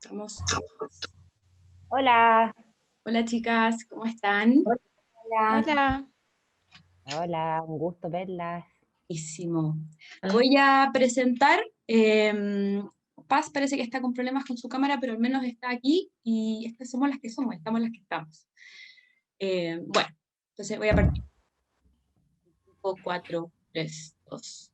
Estamos. Hola. Hola chicas, ¿cómo están? Hola. Hola. Hola, un gusto verlas. Buenísimo. Voy a presentar. Paz parece que está con problemas con su cámara, pero al menos está aquí y estas somos las que somos, estamos las que estamos. Bueno, entonces voy a partir. 5, 4, 3, 2.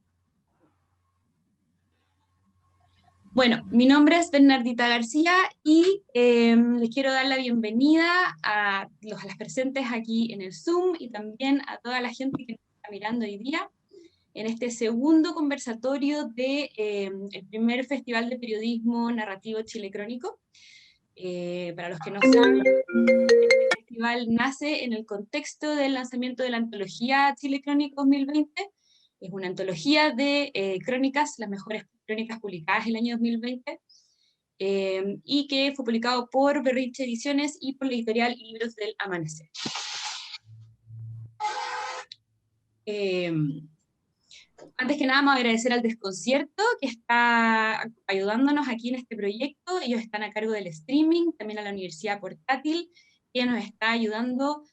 Bueno, mi nombre es Bernardita García y les quiero dar la bienvenida a las presentes aquí en el Zoom y también a toda la gente que nos está mirando hoy día en este segundo conversatorio de el primer Festival de Periodismo Narrativo Chile Crónico. Para los que no saben, este festival nace en el contexto del lanzamiento de la antología Chile Crónico 2020. Es una antología de crónicas, las mejores crónicas publicadas el año 2020, y que fue publicado por Berriche Ediciones y por la editorial Libros del Amanecer. Antes que nada, vamos a agradecer al Desconcierto, que está ayudándonos aquí en este proyecto. Ellos están a cargo del streaming, también a la Universidad Portátil, que nos está ayudando,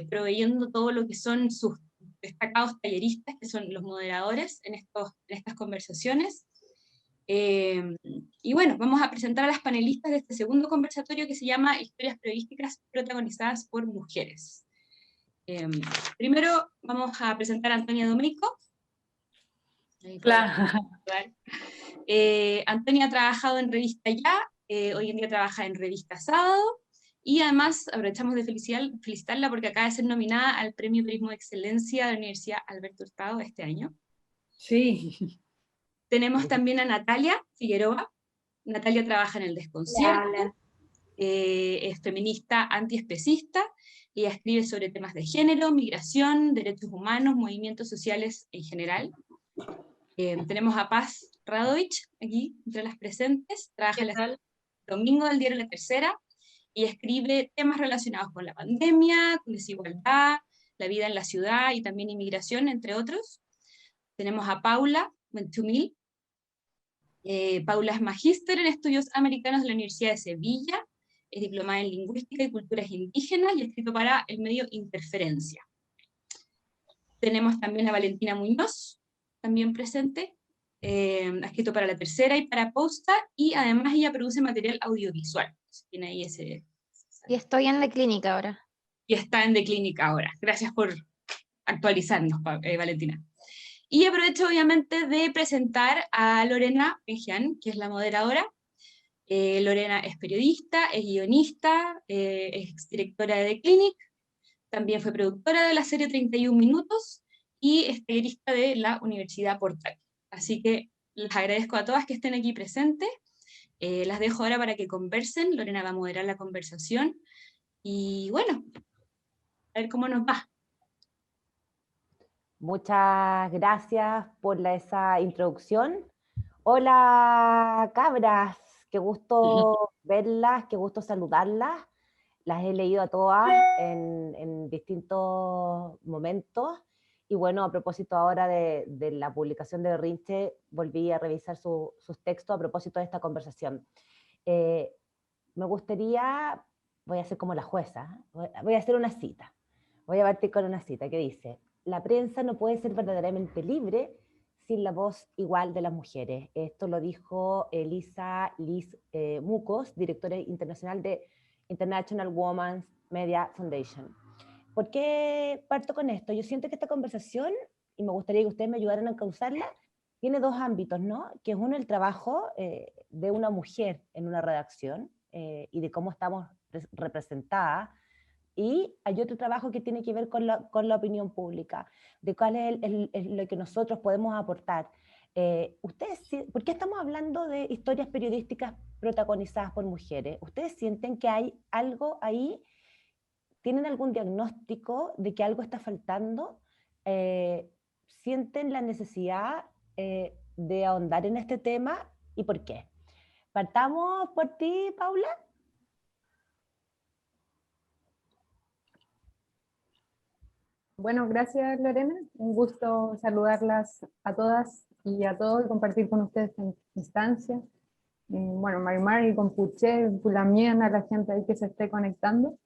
proveyendo todo lo que son sus destacados talleristas, que son los moderadores en estas conversaciones. Y bueno, vamos a presentar a las panelistas de este segundo conversatorio que se llama Historias periodísticas protagonizadas por mujeres. Primero vamos a presentar a Antonia Domeyko. Antonia ha trabajado en Revista Ya, hoy en día trabaja en Revista Sábado, y además aprovechamos de felicitarla porque acaba de ser nominada al Premio Periodismo de Excelencia de la Universidad Alberto Hurtado este año. Sí. Tenemos también a Natalia Figueroa. Natalia trabaja en El Desconcierto, es feminista antiespecista, y escribe sobre temas de género, migración, derechos humanos, movimientos sociales en general. Tenemos a Paz Radovich aquí entre las presentes, trabaja el domingo del diario La Tercera y escribe temas relacionados con la pandemia, con desigualdad, la vida en la ciudad y también inmigración, entre otros. Tenemos a Paula Ventumil. Paula es magíster en estudios americanos de la Universidad de Sevilla, es diplomada en lingüística y culturas indígenas y ha escrito para el medio Interferencia. Tenemos también a Valentina Muñoz, también presente, ha escrito para La Tercera y para Posta, y además ella produce material audiovisual. Tiene ahí ese... Y estoy en la clínica ahora. Y está en The Clinic ahora. Gracias por actualizarnos, Valentina. Y aprovecho obviamente de presentar a Lorena Pejian, que es la moderadora. Lorena es periodista, es guionista, es exdirectora de The Clinic, también fue productora de la serie 31 Minutos y es tallerista de la Universidad Portátil. Así que les agradezco a todas que estén aquí presentes. Las dejo ahora para que conversen. Lorena va a moderar la conversación. Y bueno, a ver cómo nos va. Muchas gracias por esa introducción. Hola, cabras. Qué gusto verlas, qué gusto saludarlas. Las he leído a todas en distintos momentos. Y bueno, a propósito ahora de la publicación de Berrinche, volví a revisar sus textos a propósito de esta conversación. Me gustaría, voy a ser como la jueza, voy a hacer una cita. Voy a partir con una cita que dice: la prensa no puede ser verdaderamente libre sin la voz igual de las mujeres. Esto lo dijo Elisa Liz Mucos, directora internacional de International Women's Media Foundation. ¿Por qué parto con esto? Yo siento que esta conversación, y me gustaría que ustedes me ayudaran a causarla, tiene dos ámbitos, ¿no? Que es uno, el trabajo de una mujer en una redacción y de cómo estamos representadas, y hay otro trabajo que tiene que ver con la opinión pública, de cuál es lo que nosotros podemos aportar. ¿Por qué estamos hablando de historias periodísticas protagonizadas por mujeres? ¿Ustedes sienten que hay algo ahí? ¿Tienen algún diagnóstico de que algo está faltando? ¿Sienten la necesidad de ahondar en este tema? ¿Y por qué? ¿Partamos por ti, Paula? Bueno, gracias Lorena, un gusto saludarlas a todas y a todos y compartir con ustedes esta instancia. bueno, Marimar y Compuche, Pulamien, a la gente ahí que se esté conectando.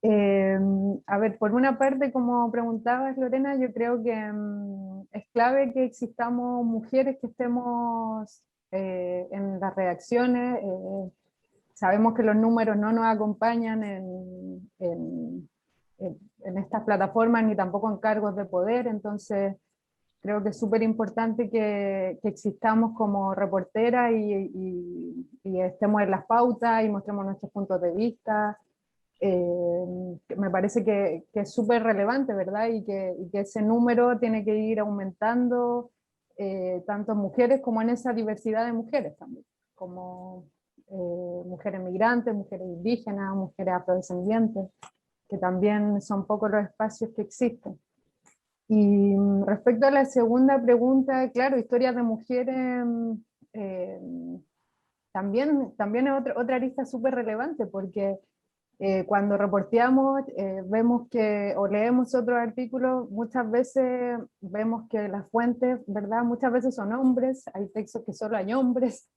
A ver, por una parte, como preguntabas, Lorena, yo creo que es clave que existamos mujeres que estemos en las redacciones. Sabemos que los números no nos acompañan en estas plataformas, ni tampoco en cargos de poder, entonces creo que es súper importante que existamos como reporteras y estemos en las pautas y mostremos nuestros puntos de vista. Me parece que es súper relevante, ¿verdad? Y que ese número tiene que ir aumentando, tanto en mujeres como en esa diversidad de mujeres también, como mujeres migrantes, mujeres indígenas, mujeres afrodescendientes, que también son pocos los espacios que existen. Y respecto a la segunda pregunta, claro, historias de mujeres también es otra arista súper relevante, porque cuando reporteamos, vemos que, o leemos otros artículos, muchas veces vemos que las fuentes, ¿verdad? Muchas veces son hombres, hay textos que solo hay hombres,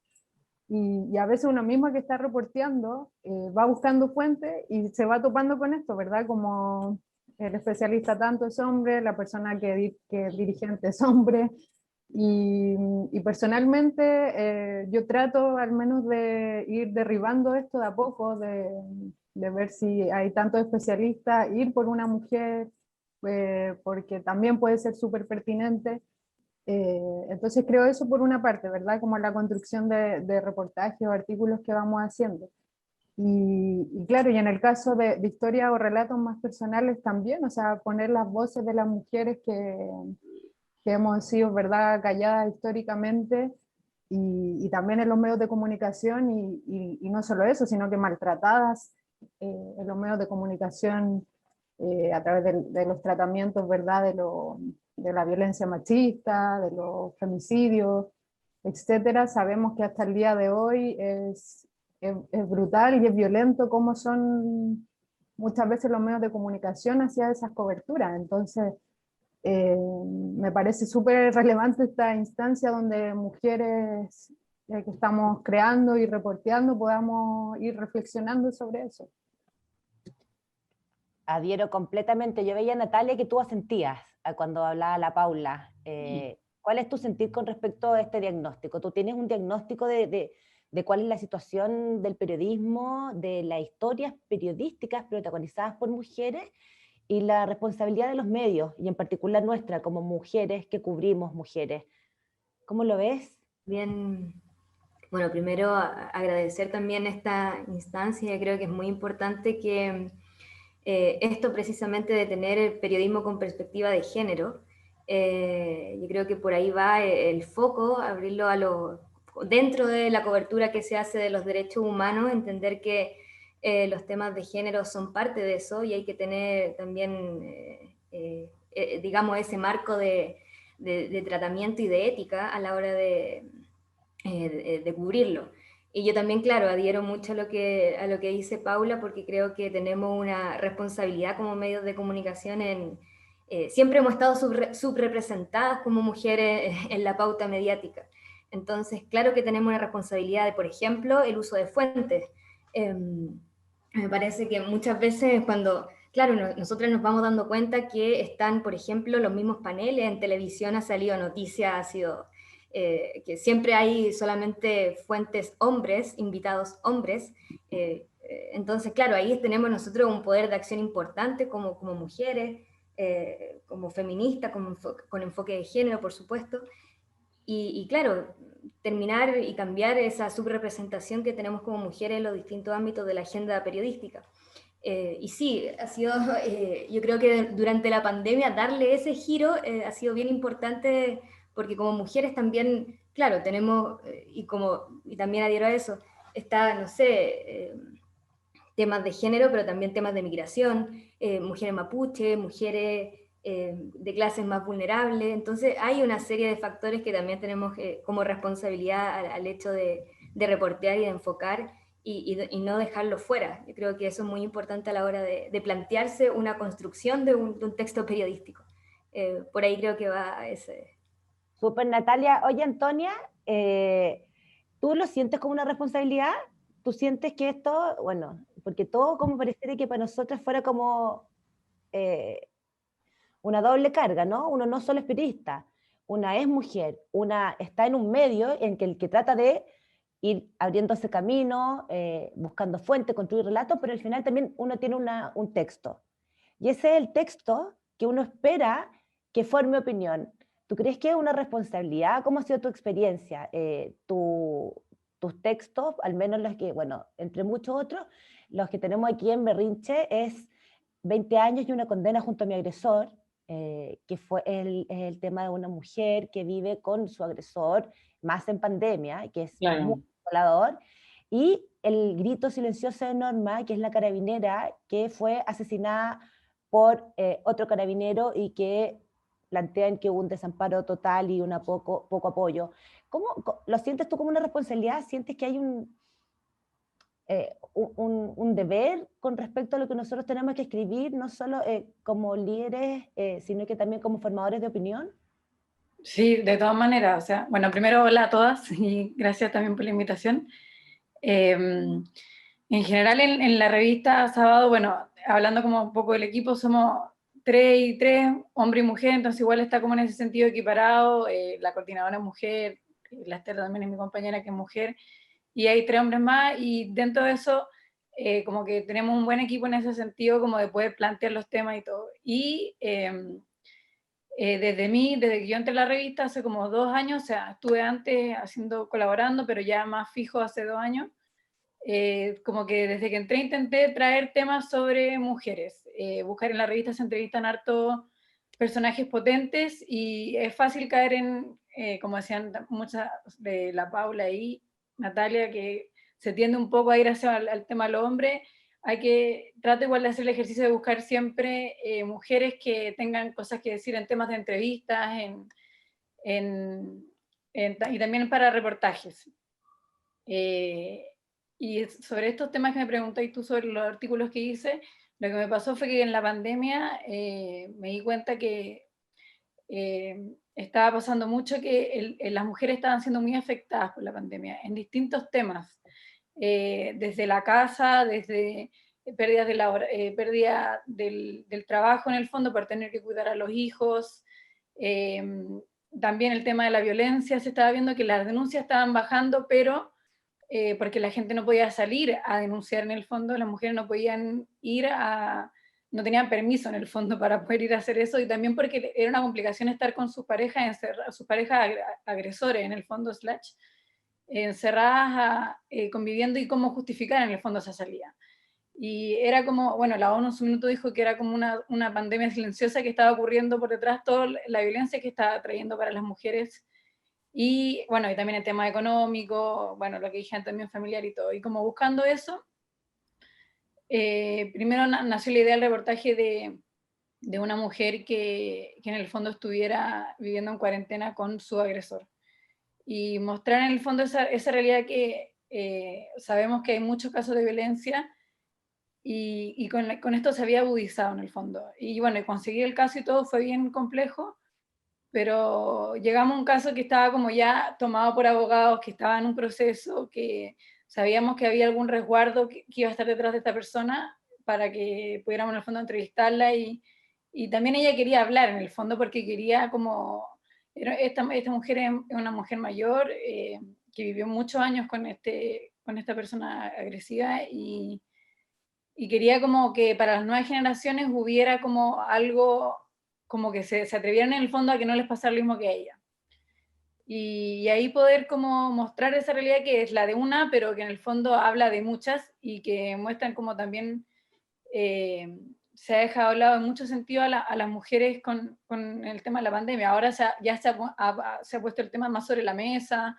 y a veces uno mismo que está reporteando va buscando fuentes y se va topando con esto, ¿verdad? Como el especialista tanto es hombre, la persona que es dirigente es hombre, y personalmente yo trato al menos de ir derribando esto de a poco, de ver si hay tantos especialistas, ir por una mujer, porque también puede ser súper pertinente. Entonces creo eso por una parte, ¿verdad? Como la construcción de reportajes o artículos que vamos haciendo. Y claro, y en el caso de historias o relatos más personales también, o sea, poner las voces de las mujeres que hemos sido, ¿verdad?, calladas históricamente, y también en los medios de comunicación, y no solo eso, sino que maltratadas en los medios de comunicación a través de los tratamientos, ¿verdad?, de la violencia machista, de los femicidios, etcétera. Sabemos que hasta el día de hoy es brutal y es violento cómo son muchas veces los medios de comunicación hacia esas coberturas. Entonces, me parece súper relevante esta instancia donde mujeres que estamos creando y reporteando podamos ir reflexionando sobre eso. Adhiero completamente. Yo veía, Natalia, que tú asentías cuando hablaba la Paula. ¿Cuál es tu sentir con respecto a este diagnóstico? ¿Tú tienes un diagnóstico de cuál es la situación del periodismo, de las historias periodísticas protagonizadas por mujeres y la responsabilidad de los medios, y en particular nuestra como mujeres que cubrimos mujeres? ¿Cómo lo ves? Bien, bueno, primero agradecer también esta instancia. Creo que es muy importante que esto precisamente de tener el periodismo con perspectiva de género, yo creo que por ahí va el foco, abrirlo dentro de la cobertura que se hace de los derechos humanos, entender que los temas de género son parte de eso, y hay que tener también, digamos, ese marco de tratamiento y de ética a la hora de cubrirlo. Y yo también, claro, adhiero mucho a lo que dice Paula, porque creo que tenemos una responsabilidad como medios de comunicación siempre hemos estado subrepresentadas como mujeres en la pauta mediática. Entonces, claro que tenemos una responsabilidad de, por ejemplo, el uso de fuentes. Me parece que muchas veces cuando, claro, nosotros nos vamos dando cuenta que están, por ejemplo, los mismos paneles, en televisión ha salido noticia, ha sido... que siempre hay solamente fuentes hombres, invitados hombres, entonces claro, ahí tenemos nosotros un poder de acción importante como mujeres, como feministas, con enfoque de género, por supuesto, y claro, terminar y cambiar esa subrepresentación que tenemos como mujeres en los distintos ámbitos de la agenda periodística. Y sí, ha sido, yo creo que durante la pandemia darle ese giro ha sido bien importante, porque como mujeres también, claro, tenemos, y también adhiero a eso, está, no sé, temas de género, pero también temas de migración, mujeres mapuche, mujeres de clases más vulnerables. Entonces hay una serie de factores que también tenemos como responsabilidad al hecho de reportear y de enfocar, y no dejarlo fuera. Yo creo que eso es muy importante a la hora de plantearse una construcción de un texto periodístico. Por ahí creo que va ese... Súper, Natalia. Oye, Antonia, tú ¿tú lo sientes como una responsabilidad? ¿Tú sientes que esto, bueno, porque todo como pareciera que para nosotras fuera como una doble carga, ¿no? Uno no solo es periodista, una es mujer, una está en un medio en que el que trata de ir abriéndose camino, buscando fuentes, construir relatos, pero al final también uno tiene un texto. Y ese es el texto que uno espera que forme opinión. ¿Tú crees que es una responsabilidad? ¿Cómo ha sido tu experiencia? Tus textos, al menos los que, bueno, entre muchos otros, los que tenemos aquí en Berrinche es 20 años y una condena junto a mi agresor, que fue el tema de una mujer que vive con su agresor, más en pandemia, que es muy violador, y el grito silencioso de Norma, que es la carabinera que fue asesinada por otro carabinero y que plantean que hubo un desamparo total y poco apoyo. ¿Cómo lo sientes tú como una responsabilidad? ¿Sientes que hay un deber con respecto a lo que nosotros tenemos que escribir, no solo como líderes, sino que también como formadores de opinión? Sí, de todas maneras, o sea, bueno, primero hola a todas y gracias también por la invitación. En general en la revista Sábado, bueno, hablando como un poco del equipo, somos 3 y 3, hombre y mujer, entonces igual está como en ese sentido equiparado, la coordinadora es mujer, la Esther también es mi compañera que es mujer, y hay 3 hombres más, y dentro de eso, como que tenemos un buen equipo en ese sentido, como de poder plantear los temas y todo. Y desde que yo entré a la revista hace como 2 años, o sea, estuve antes colaborando, pero ya más fijo hace 2 años, como que desde que entré intenté traer temas sobre mujeres, buscar en la revista se entrevistan harto personajes potentes y es fácil caer en, como decían muchas de la Paula y Natalia, que se tiende un poco a ir hacia al tema de los hombres. Trato igual de hacer el ejercicio de buscar siempre mujeres que tengan cosas que decir en temas de entrevistas, y también para reportajes. Y sobre estos temas que me preguntáis tú sobre los artículos que hice, lo que me pasó fue que en la pandemia me di cuenta que estaba pasando mucho que las mujeres estaban siendo muy afectadas por la pandemia en distintos temas, desde la casa, desde pérdida del trabajo en el fondo por tener que cuidar a los hijos, también el tema de la violencia, se estaba viendo que las denuncias estaban bajando, pero porque la gente no podía salir a denunciar en el fondo, las mujeres no podían no tenían permiso en el fondo para poder ir a hacer eso, y también porque era una complicación estar con sus parejas, sus parejas agresores en el fondo, encerradas, conviviendo, y cómo justificar en el fondo esa salida. Y era como, bueno, la ONU en su minuto dijo que era como una pandemia silenciosa que estaba ocurriendo por detrás, toda la violencia que estaba trayendo para las mujeres. Y bueno, y también el tema económico, bueno, lo que dije también familiar y todo. Y como buscando eso, primero nació la idea del reportaje de una mujer que en el fondo estuviera viviendo en cuarentena con su agresor. Y mostrar en el fondo esa realidad que sabemos que hay muchos casos de violencia y con esto se había agudizado en el fondo. Y bueno, conseguir el caso y todo fue bien complejo, pero llegamos a un caso que estaba como ya tomado por abogados, que estaba en un proceso, que sabíamos que había algún resguardo que iba a estar detrás de esta persona para que pudiéramos en el fondo entrevistarla, y también ella quería hablar en el fondo porque quería como, esta mujer es una mujer mayor que vivió muchos años con esta persona agresiva, y quería como que para las nuevas generaciones hubiera como algo, como que se atrevieran en el fondo a que no les pasara lo mismo que a ella. Y ahí poder como mostrar esa realidad que es la de una, pero que en el fondo habla de muchas, y que muestran como también se ha dejado hablado en mucho sentido a las mujeres con el tema de la pandemia. Ahora ya se ha puesto el tema más sobre la mesa,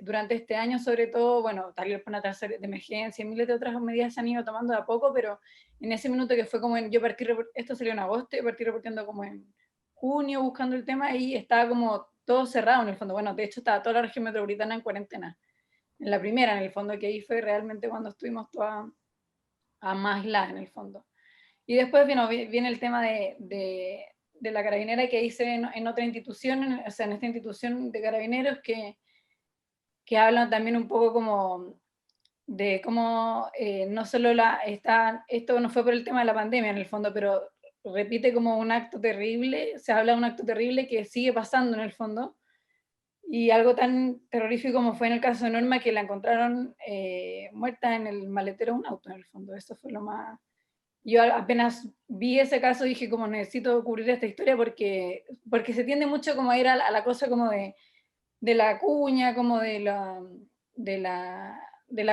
durante este año sobre todo, bueno, tal vez por una tercera de emergencia, miles de otras medidas se han ido tomando de a poco, pero en ese minuto que fue como esto salió en agosto, yo partí reportando como en junio buscando el tema, y estaba como todo cerrado en el fondo. Bueno, de hecho estaba toda la región metropolitana en cuarentena, en la primera en el fondo, que ahí fue realmente cuando estuvimos todas a más aisladas en el fondo. Y después viene el tema de la carabinera que hice en otra institución, o sea, en esta institución de carabineros, que que hablan también un poco como de cómo no solo esto no fue por el tema de la pandemia en el fondo, pero repite como un acto terrible, se habla de un acto terrible que sigue pasando en el fondo, y algo tan terrorífico como fue en el caso de Norma, que la encontraron muerta en el maletero de un auto, en el fondo. Eso fue lo más... Yo apenas vi ese caso dije como necesito cubrir esta historia porque se tiende mucho como a ir a la cosa como de la cuña, como de la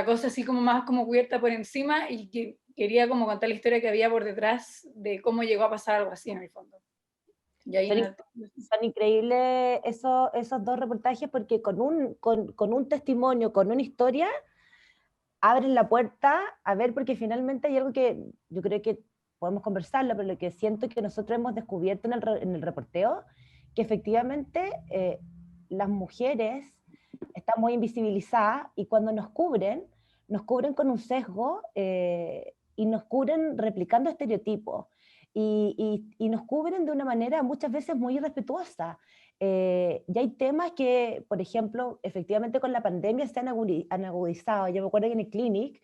cosa así como más como cubierta por encima, y que quería como contar la historia que había por detrás de cómo llegó a pasar algo así en el fondo. Y ahí son increíbles esos dos reportajes porque con un testimonio, con una historia, abren la puerta a ver, porque finalmente hay algo que yo creo que podemos conversarlo, pero lo que siento que nosotros hemos descubierto en el reporteo, que efectivamente las mujeres están muy invisibilizadas y cuando nos cubren con un sesgo y nos cubren replicando estereotipos. Y nos cubren de una manera muchas veces muy irrespetuosa. Y hay temas que, por ejemplo, efectivamente con la pandemia se han agudizado. Yo me acuerdo que en el Clinic,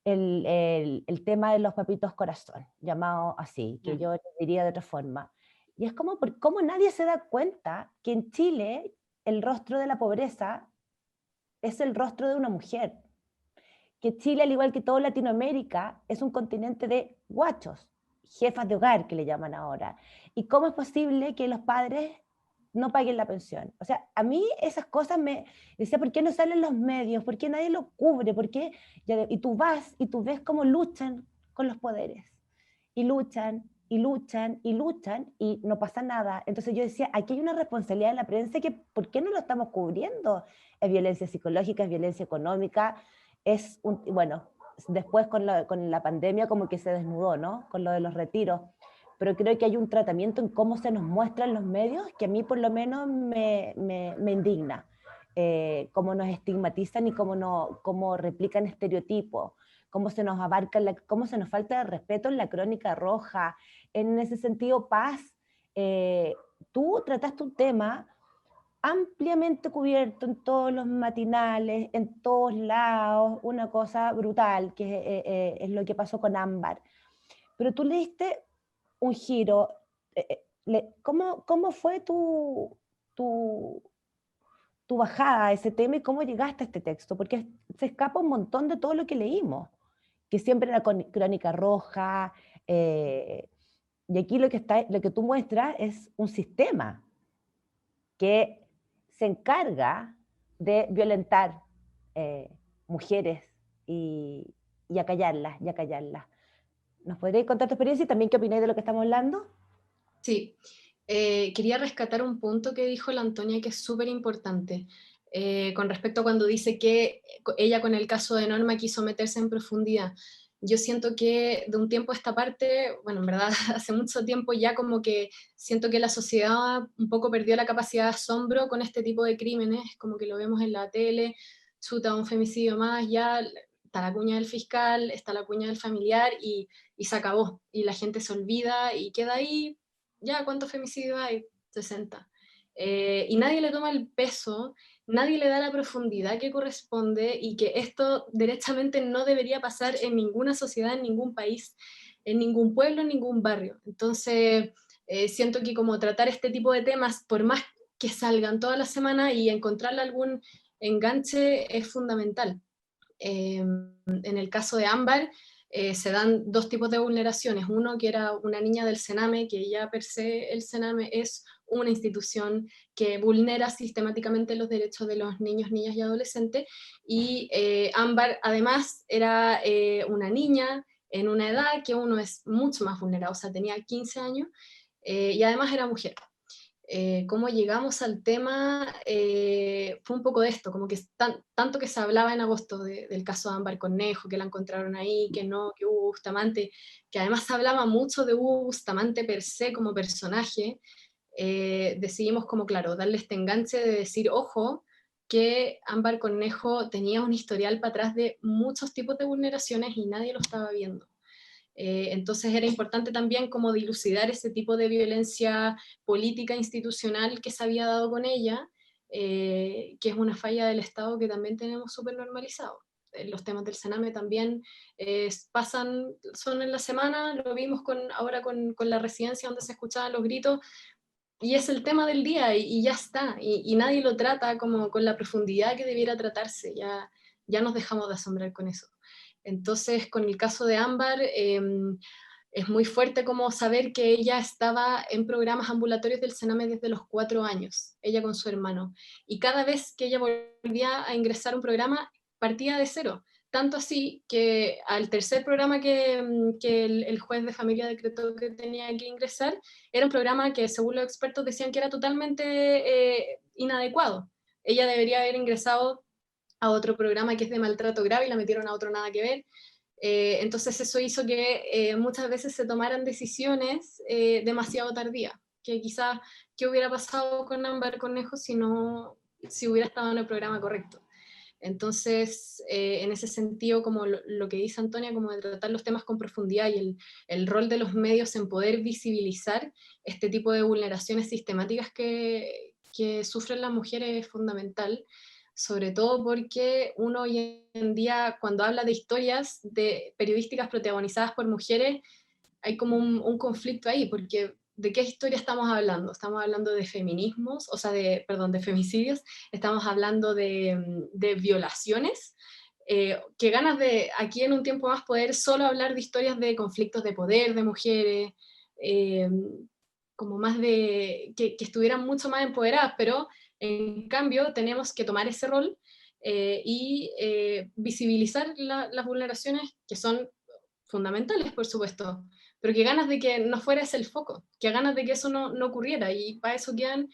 el tema de los papitos corazón, llamado así, que yo diría de otra forma. Y es como, ¿cómo nadie se da cuenta que en Chile el rostro de la pobreza es el rostro de una mujer? Que Chile, al igual que toda Latinoamérica, es un continente de guachos, jefas de hogar que le llaman ahora. ¿Y cómo es posible que los padres no paguen la pensión? O sea, a mí esas cosas me decía, ¿por qué no salen los medios? ¿Por qué nadie lo cubre? ¿Por qué? Y tú vas y tú ves cómo luchan con los poderes. Y luchan, y luchan, y luchan, y no pasa nada. Entonces yo decía, aquí hay una responsabilidad de la prensa que, ¿por qué no lo estamos cubriendo? Es violencia psicológica, es violencia económica, bueno, después con la pandemia como que se desnudó, ¿no? Con lo de los retiros. Pero creo que hay un tratamiento en cómo se nos muestra en los medios que a mí por lo menos me indigna. Cómo nos estigmatizan y cómo replican estereotipos, cómo se nos abarca, cómo se nos falta de respeto en la Crónica Roja. En ese sentido, Paz, tú trataste un tema ampliamente cubierto en todos los matinales, en todos lados, una cosa brutal, que es lo que pasó con Ámbar. Pero tú le diste un giro. ¿Cómo fue tu bajada a ese tema y cómo llegaste a este texto? Porque se escapa un montón de todo lo que leímos, que siempre era Crónica Roja, y aquí lo que tú muestras es un sistema que se encarga de violentar mujeres y acallarlas, ¿Nos podrías contar tu experiencia y también qué opináis de lo que estamos hablando? Sí, quería rescatar un punto que dijo la Antonia que es súper importante, con respecto a cuando dice que ella con el caso de Norma quiso meterse en profundidad. Yo siento que de un tiempo a esta parte, bueno, en verdad hace mucho tiempo ya como que siento que la sociedad un poco perdió la capacidad de asombro con este tipo de crímenes, como que lo vemos en la tele, chuta, un femicidio más, ya está la cuña del fiscal, está la cuña del familiar y se acabó, y la gente se olvida y queda ahí, ya, ¿cuántos femicidios hay? 60. Y nadie le toma el peso, nadie le da la profundidad que corresponde y que esto derechamente no debería pasar en ninguna sociedad, en ningún país, en ningún pueblo, en ningún barrio. Entonces, siento que como tratar este tipo de temas, por más que salgan toda la semana y encontrarle algún enganche es fundamental. En el caso de Ámbar, se dan dos tipos de vulneraciones. Uno, que era una niña del Sename, que ya per se el Sename es una institución que vulnera sistemáticamente los derechos de los niños, niñas y adolescentes, y Ámbar además era una niña en una edad que uno es mucho más vulnerado, o sea, tenía 15 años, y además era mujer. Cómo llegamos al tema fue un poco de esto, como que tanto que se hablaba en agosto del caso de Ámbar Cornejo, que la encontraron ahí, que no, que Hugo Bustamante, que además se hablaba mucho de Hugo Bustamante per se como personaje. Decidimos como, claro, darle este enganche de decir, ojo, que Ámbar Cornejo tenía un historial para atrás de muchos tipos de vulneraciones y nadie lo estaba viendo. Entonces era importante también como dilucidar ese tipo de violencia política institucional que se había dado con ella, que es una falla del Estado que también tenemos súper normalizado. Los temas del Sename también son en la semana, lo vimos ahora con la residencia donde se escuchaban los gritos, y es el tema del día y ya está, y nadie lo trata como con la profundidad que debiera tratarse, ya nos dejamos de asombrar con eso. Entonces, con el caso de Ámbar, es muy fuerte como saber que ella estaba en programas ambulatorios del Sename desde los 4 años, ella con su hermano, y cada vez que ella volvía a ingresar a un programa, partía de cero. Tanto así que al tercer programa que el juez de familia decretó que tenía que ingresar, era un programa que según los expertos decían que era totalmente inadecuado. Ella debería haber ingresado a otro programa que es de maltrato grave y la metieron a otro nada que ver. Entonces eso hizo que muchas veces se tomaran decisiones demasiado tardías, que quizás qué hubiera pasado con Ámbar Cornejo si hubiera estado en el programa correcto. Entonces, en ese sentido, como lo que dice Antonia, como de tratar los temas con profundidad y el rol de los medios en poder visibilizar este tipo de vulneraciones sistemáticas que sufren las mujeres es fundamental, sobre todo porque uno hoy en día, cuando habla de historias periodísticas protagonizadas por mujeres, hay como un conflicto ahí, porque ¿de qué historia estamos hablando? Estamos hablando de feminismos, o sea, de femicidios, estamos hablando de violaciones, que ganas de aquí en un tiempo más poder solo hablar de historias de conflictos de poder de mujeres, como más que estuvieran mucho más empoderadas, pero en cambio tenemos que tomar ese rol y visibilizar las vulneraciones que son fundamentales, por supuesto, pero que ganas de que no fuera ese el foco, que ganas de que eso no ocurriera, y para eso quedan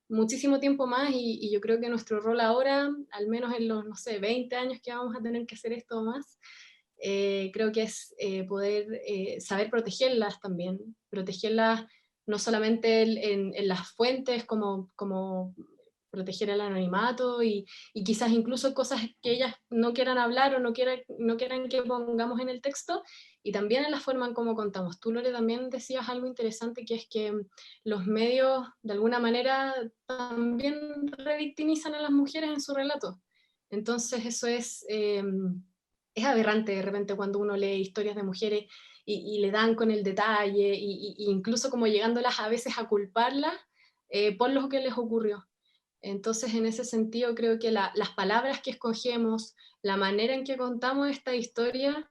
muchísimo tiempo más, y yo creo que nuestro rol ahora, al menos en los, no sé, 20 años que vamos a tener que hacer esto más, creo que es poder saber protegerlas también, protegerlas no solamente en las fuentes, como proteger el anonimato y quizás incluso cosas que ellas no quieran hablar o no quieran que pongamos en el texto, y también en la forma en cómo contamos. Tú, Lore, también decías algo interesante, que es que los medios de alguna manera también revictimizan a las mujeres en su relato. Entonces eso es aberrante de repente cuando uno lee historias de mujeres y le dan con el detalle, incluso como llegándolas a veces a culparlas por lo que les ocurrió. Entonces, en ese sentido, creo que las palabras que escogemos, la manera en que contamos esta historia,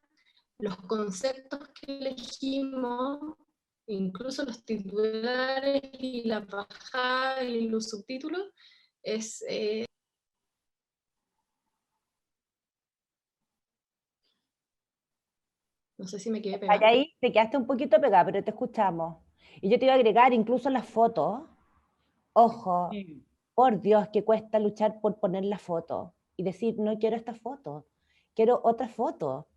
los conceptos que elegimos, incluso los titulares y la bajada y los subtítulos, es... no sé si me quedé pegada. Ahí te quedaste un poquito pegada, pero te escuchamos. Y yo te iba a agregar incluso las fotos. Ojo, por Dios, que cuesta luchar por poner la foto y decir, no quiero esta foto, quiero otra foto.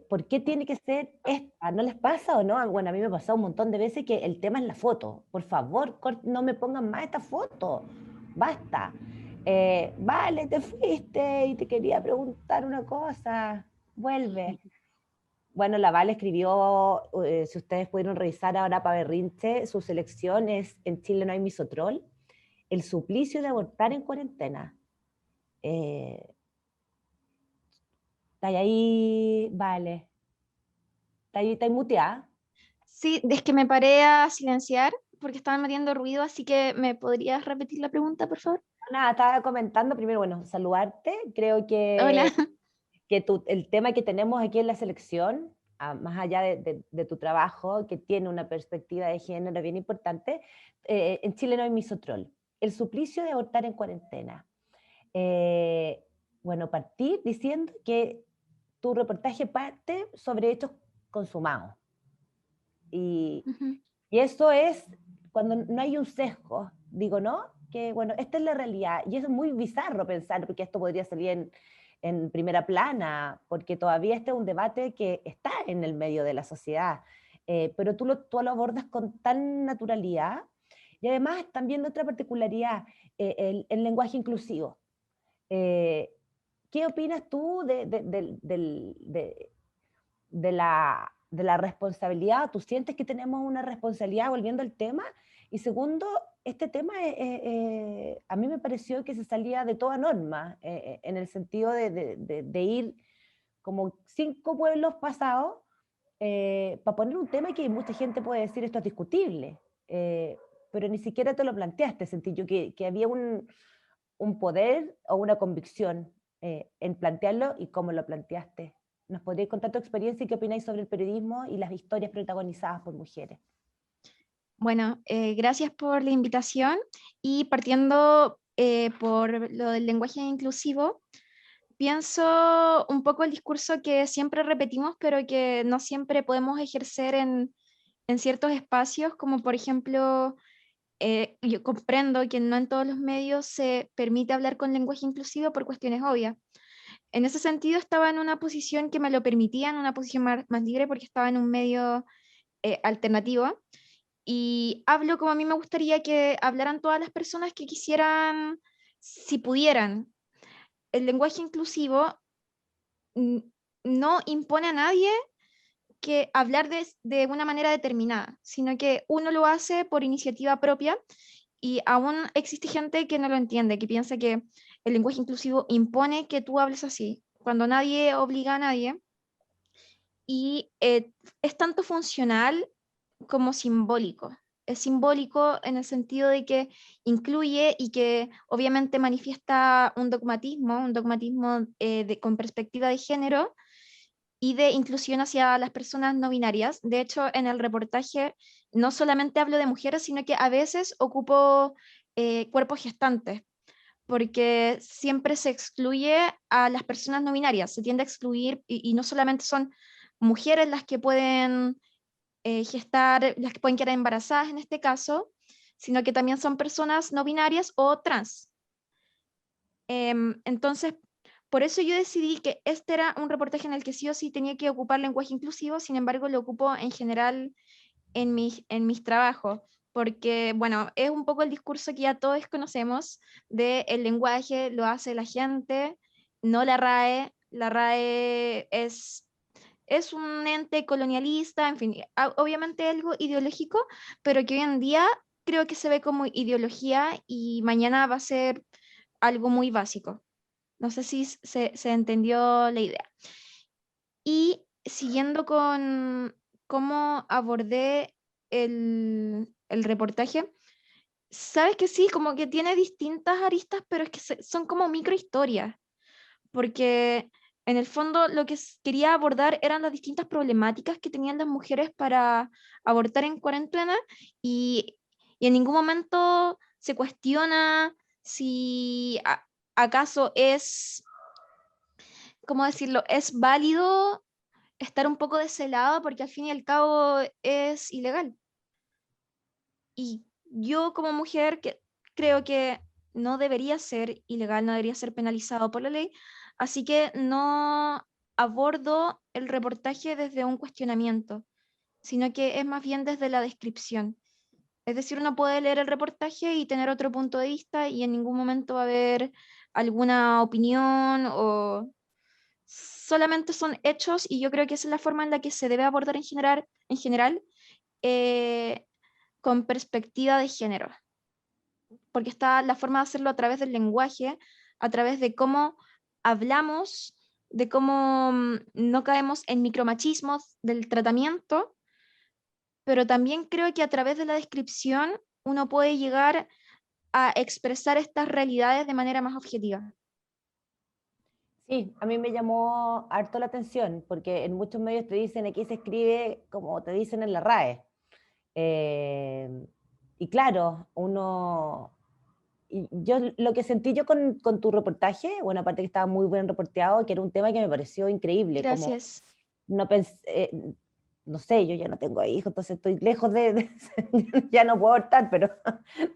¿Por qué tiene que ser esta? ¿No les pasa o no? Bueno, a mí me ha pasado un montón de veces que el tema es la foto. Por favor, no me pongan más esta foto. Basta. Vale, te fuiste y te quería preguntar una cosa. Vuelve. Bueno, la Vale escribió, si ustedes pudieron revisar ahora para Berrinche, su selección es En Chile no hay misotrol, el suplicio de abortar en cuarentena. ¿Está ahí, Vale? ¿Está ahí muteada? Sí, es que me paré a silenciar porque estaban metiendo ruido, así que ¿me podrías repetir la pregunta, por favor? Nada, estaba comentando primero, bueno, saludarte. Creo Hola. que el tema que tenemos aquí en la selección, más allá de tu trabajo, que tiene una perspectiva de género bien importante, en Chile no hay misotrol. El suplicio de abortar en cuarentena. Bueno, partir diciendo que tu reportaje parte sobre hechos consumados. Y eso es cuando no hay un sesgo, digo, ¿no? Que bueno, esta es la realidad. Y es muy bizarro pensar, porque esto podría salir en primera plana, porque todavía este es un debate que está en el medio de la sociedad. Pero tú lo abordas con tan naturalidad. Y además también de otra particularidad, el lenguaje inclusivo. ¿Qué opinas tú de la de la responsabilidad. ¿Tú sientes que tenemos una responsabilidad volviendo al tema? Y segundo, este tema a mí me pareció que se salía de toda norma, en el sentido de ir como 5 pueblos pasados, para poner un tema que mucha gente puede decir esto es discutible, pero ni siquiera te lo planteaste. Sentí yo que había un poder o una convicción en plantearlo y cómo lo planteaste. ¿Nos podrías contar tu experiencia y qué opináis sobre el periodismo y las historias protagonizadas por mujeres? Bueno, gracias por la invitación y partiendo por lo del lenguaje inclusivo, pienso un poco el discurso que siempre repetimos, pero que no siempre podemos ejercer en ciertos espacios, como por ejemplo, yo comprendo que no en todos los medios se permite hablar con lenguaje inclusivo por cuestiones obvias. En ese sentido estaba en una posición que me lo permitía, en una posición más libre porque estaba en un medio alternativo y hablo como a mí me gustaría que hablaran todas las personas que quisieran, si pudieran. El lenguaje inclusivo no impone a nadie que hablar de una manera determinada, sino que uno lo hace por iniciativa propia y aún existe gente que no lo entiende, que piensa que el lenguaje inclusivo impone que tú hables así, cuando nadie obliga a nadie. Y es tanto funcional como simbólico. Es simbólico en el sentido de que incluye y que obviamente manifiesta un dogmatismo con perspectiva de género y de inclusión hacia las personas no binarias. De hecho, en el reportaje no solamente hablo de mujeres, sino que a veces ocupo cuerpos gestantes, porque siempre se excluye a las personas no binarias, se tiende a excluir y no solamente son mujeres las que pueden gestar, las que pueden quedar embarazadas en este caso, sino que también son personas no binarias o trans. Entonces, por eso yo decidí que este era un reportaje en el que sí o sí tenía que ocupar lenguaje inclusivo, sin embargo lo ocupo en general en mis trabajos, porque, bueno, es un poco el discurso que ya todos conocemos de el lenguaje lo hace la gente, no la RAE. La RAE es un ente colonialista, en fin, obviamente algo ideológico, pero que hoy en día creo que se ve como ideología y mañana va a ser algo muy básico. No sé si se entendió la idea. Y siguiendo con cómo abordé el reportaje, sabes que sí, como que tiene distintas aristas, pero es que son como microhistorias, porque en el fondo lo que quería abordar eran las distintas problemáticas que tenían las mujeres para abortar en cuarentena y en ningún momento se cuestiona si acaso es, ¿cómo decirlo?, es válido estar un poco de ese lado porque al fin y al cabo es ilegal. Y yo como mujer creo que no debería ser ilegal, no debería ser penalizado por la ley, así que no abordo el reportaje desde un cuestionamiento, sino que es más bien desde la descripción. Es decir, uno puede leer el reportaje y tener otro punto de vista y en ningún momento va a haber alguna opinión o solamente son hechos y yo creo que esa es la forma en la que se debe abordar en general eh, con perspectiva de género, porque está la forma de hacerlo a través del lenguaje, a través de cómo hablamos, de cómo no caemos en micromachismos del tratamiento, pero también creo que a través de la descripción uno puede llegar a expresar estas realidades de manera más objetiva. Sí, a mí me llamó harto la atención, porque en muchos medios te dicen aquí se escribe como te dicen en la RAE. Y claro, yo lo que sentí yo con tu reportaje, bueno, aparte que estaba muy bien reporteado, que era un tema que me pareció increíble. Gracias. Como no pensé, no sé, yo ya no tengo hijos, entonces estoy lejos ya no puedo abortar, pero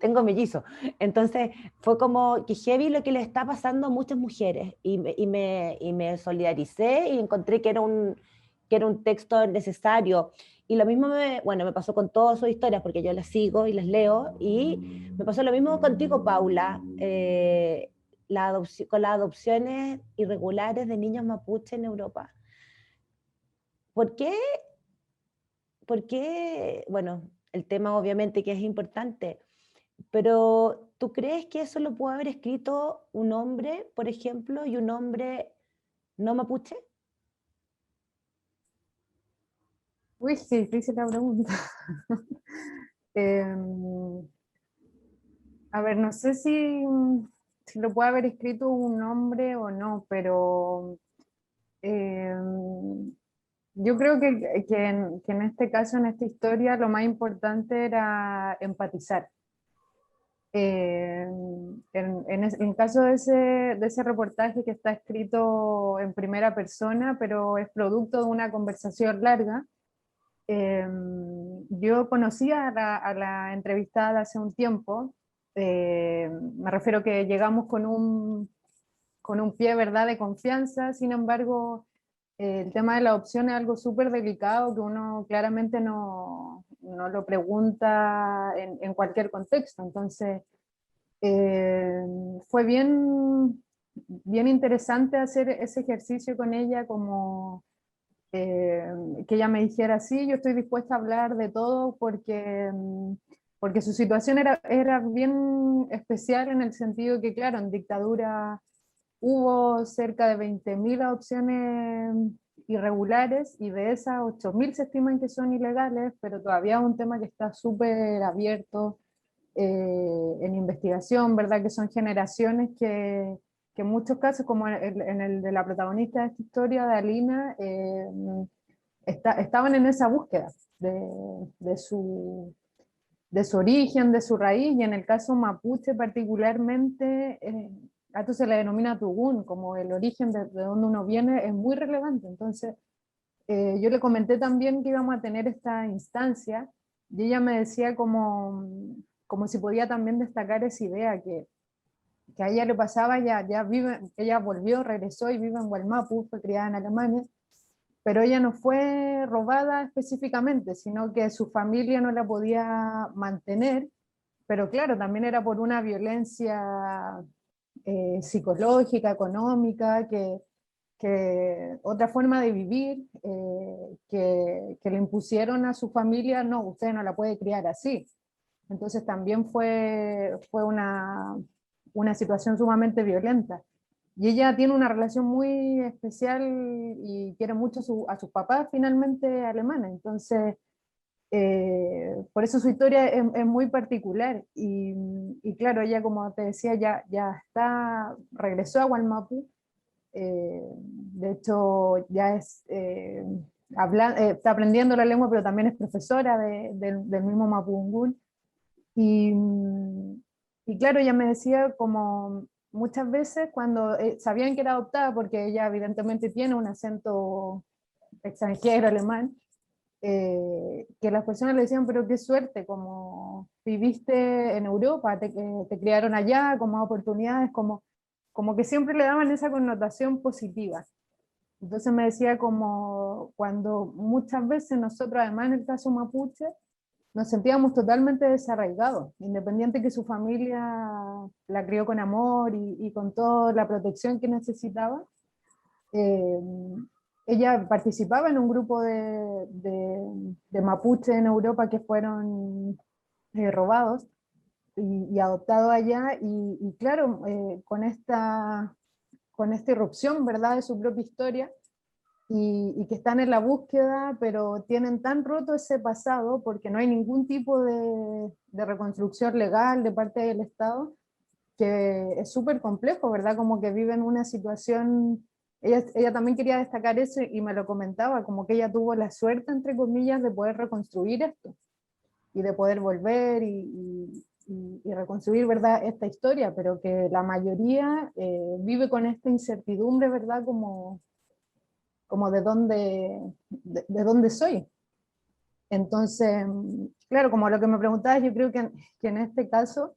tengo mellizos. Entonces fue como que heavy lo que le está pasando a muchas mujeres y me solidaricé y encontré que era un texto necesario. Y lo mismo me pasó con todas sus historias, porque yo las sigo y las leo, y me pasó lo mismo contigo, Paula, con las adopciones irregulares de niños mapuche en Europa. ¿Por qué bueno, el tema obviamente que es importante, pero ¿tú crees que eso lo pudo haber escrito un hombre, por ejemplo, y un hombre no mapuche? Uy, qué difícil la pregunta. A ver, no sé si lo puede haber escrito un hombre o no, pero yo creo que en este caso, en esta historia, lo más importante era empatizar. En el caso de ese reportaje que está escrito en primera persona, pero es producto de una conversación larga, yo conocí a la entrevistada hace un tiempo. Me refiero que llegamos con un pie, ¿verdad?, de confianza. Sin embargo, el tema de la adopción es algo súper delicado que uno claramente no lo pregunta en cualquier contexto. Entonces, fue bien interesante hacer ese ejercicio con ella, como que ella me dijera, sí, yo estoy dispuesta a hablar de todo porque su situación era bien especial, en el sentido que, claro, en dictadura hubo cerca de 20.000 adopciones irregulares, y de esas 8.000 se estiman que son ilegales, pero todavía es un tema que está súper abierto en investigación, ¿verdad? Que son generaciones que en muchos casos, como en el de la protagonista de esta historia, de Alina, estaban en esa búsqueda de su, de su origen, de su raíz, y en el caso mapuche particularmente, a esto se le denomina tugún, como el origen de donde uno viene es muy relevante. Entonces, yo le comenté también que íbamos a tener esta instancia, y ella me decía como si podía también destacar esa idea que a ella le pasaba. Ella volvió, regresó y vive en Wallmapu, fue criada en Alemania, pero ella no fue robada específicamente, sino que su familia no la podía mantener, pero claro, también era por una violencia psicológica, económica, que otra forma de vivir, que le impusieron a su familia: no, usted no la puede criar así. Entonces también fue una situación sumamente violenta. Y ella tiene una relación muy especial y quiere mucho a sus papás, finalmente alemanes. Entonces, por eso su historia es muy particular. Y claro, ella, como te decía, regresó a Wallmapu. De hecho, ya está aprendiendo la lengua, pero también es profesora del mismo mapudungún. Y, y claro, ella me decía como muchas veces cuando sabían que era adoptada, porque ella evidentemente tiene un acento extranjero, alemán, que las personas le decían, pero qué suerte, como viviste en Europa, te criaron allá, como oportunidades, como que siempre le daban esa connotación positiva. Entonces me decía como cuando muchas veces nosotros, además en el caso mapuche, nos sentíamos totalmente desarraigados, independiente que su familia la crió con amor y con toda la protección que necesitaba. eh, Ella participaba en un grupo de mapuche en Europa que fueron robados y adoptados allá, y claro, con esta irrupción, ¿verdad?, de su propia historia, y que están en la búsqueda, pero tienen tan roto ese pasado porque no hay ningún tipo de reconstrucción legal de parte del Estado, que es súper complejo, ¿verdad? Como que viven una situación. Ella también quería destacar eso y me lo comentaba, como que ella tuvo la suerte, entre comillas, de poder reconstruir esto y de poder volver y reconstruir, ¿verdad?, esta historia, pero que la mayoría vive con esta incertidumbre, ¿verdad?, como de dónde soy. Entonces, claro, como lo que me preguntabas, yo creo que en este caso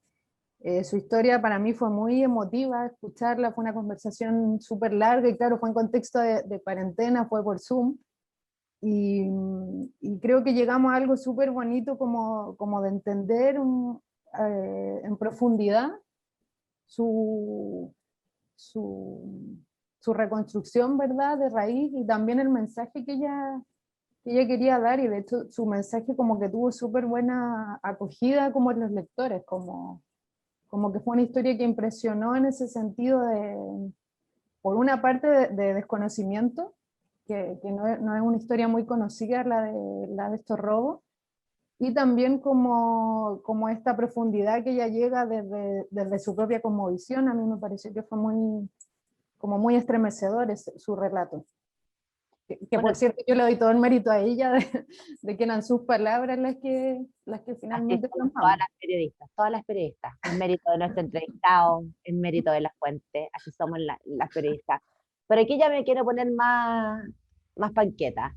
su historia para mí fue muy emotiva escucharla. Fue una conversación súper larga y claro, fue en contexto de cuarentena, fue por Zoom, y creo que llegamos a algo súper bonito, como de entender en profundidad su, su, su reconstrucción, ¿verdad?, de raíz, y también el mensaje que que ella quería dar, y de hecho su mensaje como que tuvo súper buena acogida como en los lectores, como que fue una historia que impresionó en ese sentido de, por una parte, de desconocimiento, que no es una historia muy conocida la de estos robos, y también como esta profundidad que ella llega desde su propia cosmovisión. A mí me pareció que fue muy estremecedor su relato. Que Bueno, por cierto yo le doy todo el mérito a ella de que eran sus palabras las que así finalmente somos plasmamos. todas las periodistas. Es mérito de nuestro entrevistado, es mérito de la fuente, así somos las periodistas. Pero aquí ya me quiero poner más panqueta.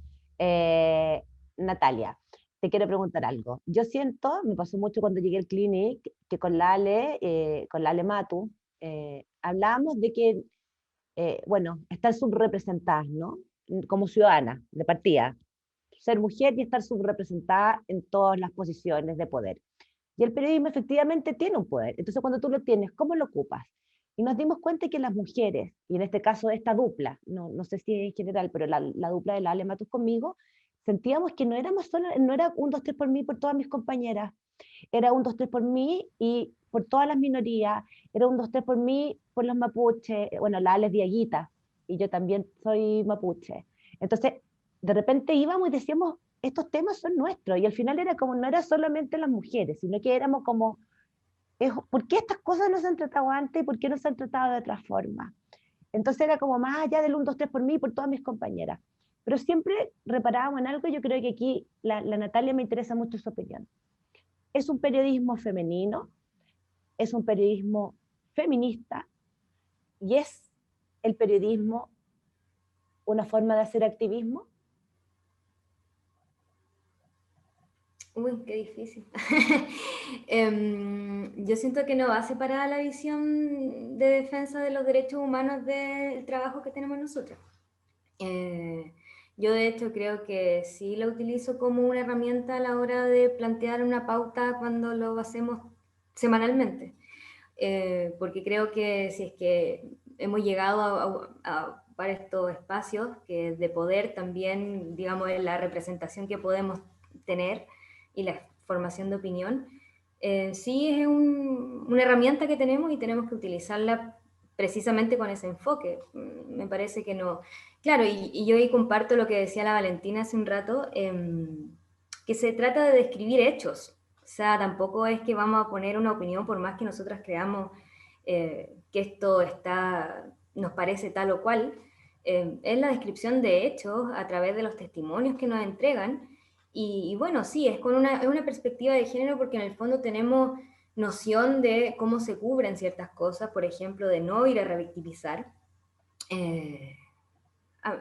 Natalia, te quiero preguntar algo. Yo siento, me pasó mucho cuando llegué al Clinic, que con la Ale Matu, hablábamos de que, bueno, estar subrepresentadas, ¿no? Como ciudadana, de partida. Ser mujer y estar subrepresentada en todas las posiciones de poder. Y el periodismo efectivamente tiene un poder. Entonces, cuando tú lo tienes, ¿cómo lo ocupas? Y nos dimos cuenta que las mujeres, y en este caso esta dupla, no sé si en general, pero la dupla de la Ale Matus conmigo, sentíamos que no éramos solo, no era un, dos, tres por mí, por todas mis compañeras, era un, dos, tres por mí y por todas las minorías, era un, dos, tres por mí, por los mapuches, bueno, la Ale es diaguita, y yo también soy mapuche. Entonces, de repente íbamos y decíamos, estos temas son nuestros, y al final era como, no era solamente las mujeres, sino que éramos como, ¿por qué estas cosas no se han tratado antes y por qué no se han tratado de otra forma? Entonces era como más allá del 1, 2, 3 por mí y por todas mis compañeras. Pero siempre reparábamos en algo, y yo creo que aquí la Natalia me interesa mucho su opinión. Es un periodismo femenino, es un periodismo feminista, y es el periodismo una forma de hacer activismo. Uy, qué difícil. Yo siento que no va separada la visión de defensa de los derechos humanos del trabajo que tenemos nosotros. Yo de hecho creo que sí lo utilizo como una herramienta a la hora de plantear una pauta cuando lo hacemos semanalmente. Porque creo que si es que hemos llegado a estos espacios que de poder también, digamos, en la representación que podemos tener y la formación de opinión, sí es una herramienta que tenemos y tenemos que utilizarla precisamente con ese enfoque. Me parece que no. Claro, y yo ahí comparto lo que decía la Valentina hace un rato, que se trata de describir hechos. O sea, tampoco es que vamos a poner una opinión por más que nosotras creamos que esto nos parece tal o cual. Es la descripción de hechos a través de los testimonios que nos entregan. Y bueno, sí, es con una perspectiva de género, porque en el fondo tenemos noción de cómo se cubren ciertas cosas, por ejemplo, de no ir a revictimizar.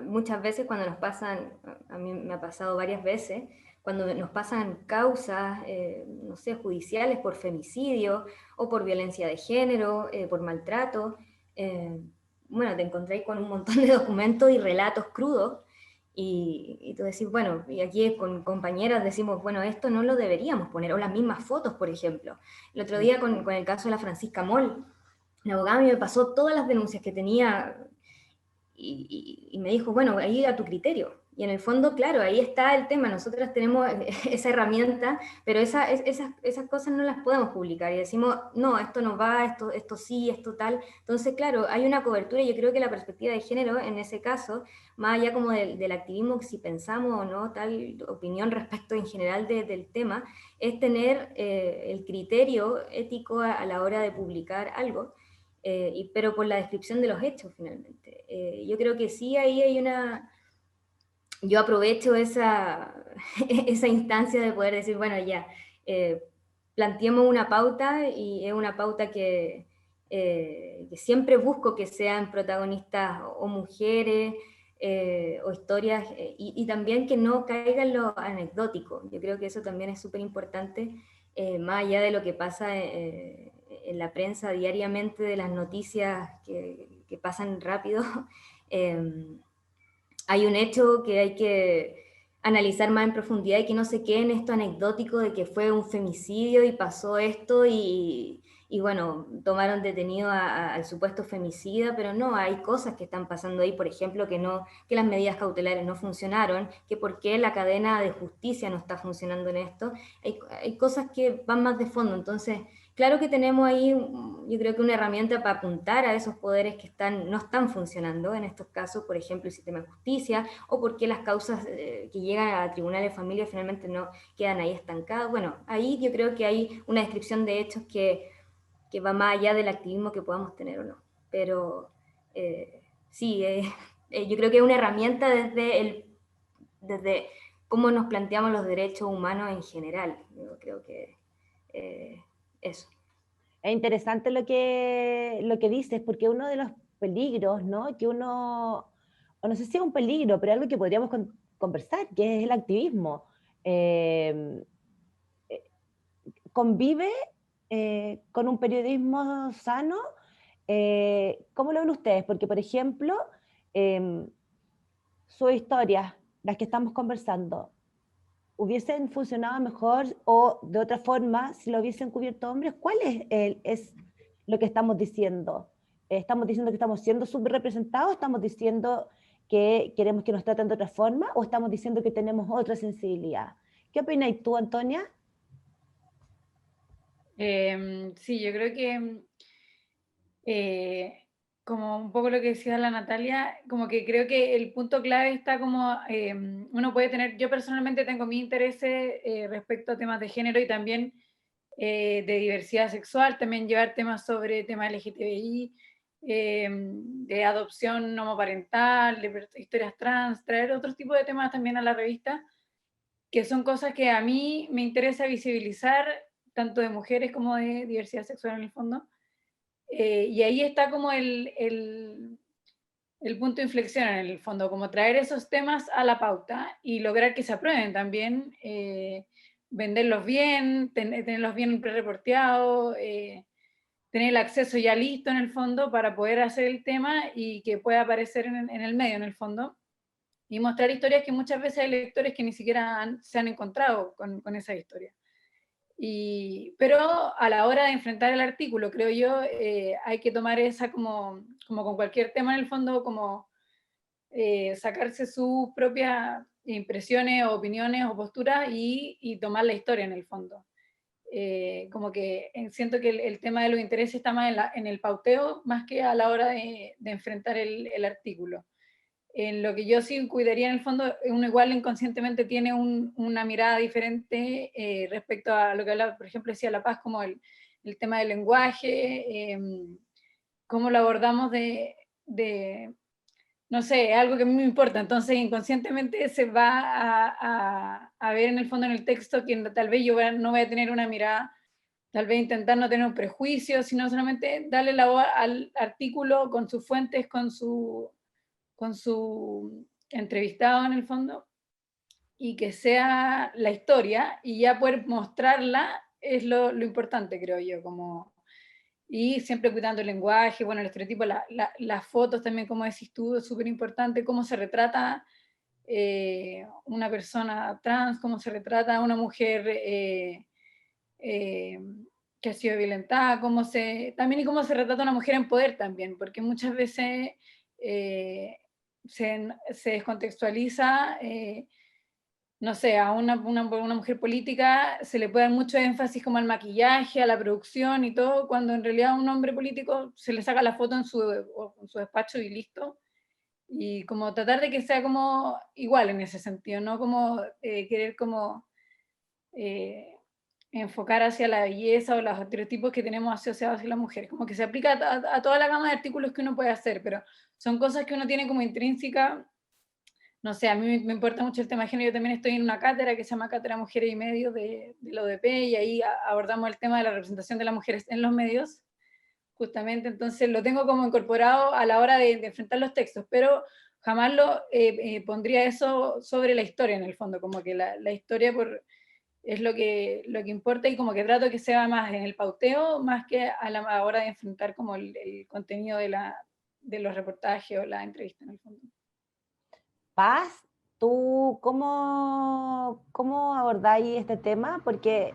Muchas veces cuando nos pasan, a mí me ha pasado varias veces, cuando nos pasan causas, no sé, judiciales por femicidio o por violencia de género, por maltrato, bueno, te encontráis con un montón de documentos y relatos crudos, y tú decís, bueno, y aquí con compañeras decimos, bueno, esto no lo deberíamos poner, o las mismas fotos, por ejemplo. El otro día con el caso de la Francisca Moll, la abogada a mí me pasó todas las denuncias que tenía y me dijo, bueno, ahí a tu criterio. Y en el fondo, claro, ahí está el tema. Nosotras tenemos esa herramienta, pero esas cosas no las podemos publicar. Y decimos, no, esto no va, esto sí, esto tal. Entonces, claro, hay una cobertura. Y yo creo que la perspectiva de género, en ese caso, más allá como del activismo, si pensamos o no, tal opinión respecto en general del tema, es tener el criterio ético a la hora de publicar algo. Pero por la descripción de los hechos finalmente. Yo creo que sí, ahí hay yo aprovecho esa instancia de poder decir, bueno, ya, planteemos una pauta, y es una pauta que siempre busco que sean protagonistas o mujeres, o historias, y también que no caiga en lo anecdótico. Yo creo que eso también es súper importante, más allá de lo que pasa en la prensa diariamente, de las noticias que pasan rápido. Hay un hecho que hay que analizar más en profundidad y que no se quede en esto anecdótico de que fue un femicidio y pasó esto y y bueno, tomaron detenido al supuesto femicida, pero no, hay cosas que están pasando ahí, por ejemplo, que las medidas cautelares no funcionaron, que por qué la cadena de justicia no está funcionando en esto, hay cosas que van más de fondo, entonces, claro que tenemos ahí, yo creo que una herramienta para apuntar a esos poderes que no están funcionando en estos casos, por ejemplo, el sistema de justicia, o por qué las causas que llegan a tribunales de familia finalmente no quedan ahí estancadas. Bueno, ahí yo creo que hay una descripción de hechos que va más allá del activismo que podamos tener o no. Pero sí, yo creo que es una herramienta desde cómo nos planteamos los derechos humanos en general. Yo creo que eso. Es interesante lo que dices, porque uno de los peligros, ¿no? Que uno, o no sé si es un peligro, pero algo que podríamos conversar, que es el activismo. Eh, ¿Convive con un periodismo sano? ¿Cómo lo ven ustedes? Porque, por ejemplo, sus historias, las que estamos conversando, ¿hubiesen funcionado mejor o de otra forma si lo hubiesen cubierto hombres? ¿Cuál es lo que estamos diciendo? ¿Estamos diciendo que estamos siendo subrepresentados? ¿Estamos diciendo que queremos que nos traten de otra forma? ¿O estamos diciendo que tenemos otra sensibilidad? ¿Qué opinas tú, Antonia? Sí, yo creo que como un poco lo que decía la Natalia, como que creo que el punto clave está como uno puede tener, yo personalmente tengo mi intereses respecto a temas de género y también de diversidad sexual, también llevar temas sobre temas LGTBI, de adopción homoparental, de historias trans, traer otros tipos de temas también a la revista, que son cosas que a mí me interesa visibilizar, tanto de mujeres como de diversidad sexual en el fondo. Y ahí está como el punto de inflexión en el fondo, como traer esos temas a la pauta y lograr que se aprueben también, venderlos bien, tenerlos bien pre-reporteados, tener el acceso ya listo en el fondo para poder hacer el tema y que pueda aparecer en el medio en el fondo, y mostrar historias que muchas veces hay lectores que ni siquiera se han encontrado con esa historia. Pero a la hora de enfrentar el artículo, creo yo, hay que tomar esa como con cualquier tema en el fondo, como sacarse sus propias impresiones o opiniones o posturas y tomar la historia en el fondo. Como que siento que el tema de los intereses está más en el pauteo más que a la hora de enfrentar el artículo. En lo que yo sí cuidaría en el fondo, uno igual inconscientemente tiene una mirada diferente respecto a lo que hablaba, por ejemplo, decía La Paz, como el tema del lenguaje, cómo lo abordamos no sé, algo que a mí me importa, entonces inconscientemente se va a ver en el fondo en el texto que tal vez yo no voy a tener una mirada, tal vez intentar no tener un prejuicio, sino solamente darle la voz al artículo con sus fuentes, con su entrevistado en el fondo, y que sea la historia, y ya poder mostrarla es lo importante, creo yo, como, y siempre cuidando el lenguaje, bueno, el estereotipo, las fotos también, como decís tú, es súper importante, cómo se retrata una persona trans, cómo se retrata a una mujer que ha sido violentada, también y cómo se retrata a una mujer en poder también, porque muchas veces se descontextualiza, no sé, a una mujer política se le puede dar mucho énfasis como al maquillaje, a la producción y todo, cuando en realidad a un hombre político se le saca la foto en su despacho y listo. Y como tratar de que sea como igual en ese sentido, no como querer como enfocar hacia la belleza o los estereotipos que tenemos asociados hacia las mujeres, como que se aplica a toda la gama de artículos que uno puede hacer, pero son cosas que uno tiene como intrínseca. No sé, a mí me importa mucho el tema de género. Yo también estoy en una cátedra que se llama Cátedra Mujeres y Medios de la ODP, y ahí abordamos el tema de la representación de las mujeres en los medios, justamente. Entonces lo tengo como incorporado a la hora de enfrentar los textos, pero jamás pondría eso sobre la historia en el fondo, como que la historia es lo que importa, y como que trato que sea más en el pauteo, más que a la hora de enfrentar como el contenido de los reportajes o la entrevista en el fondo. Paz, ¿tú cómo abordáis este tema? Porque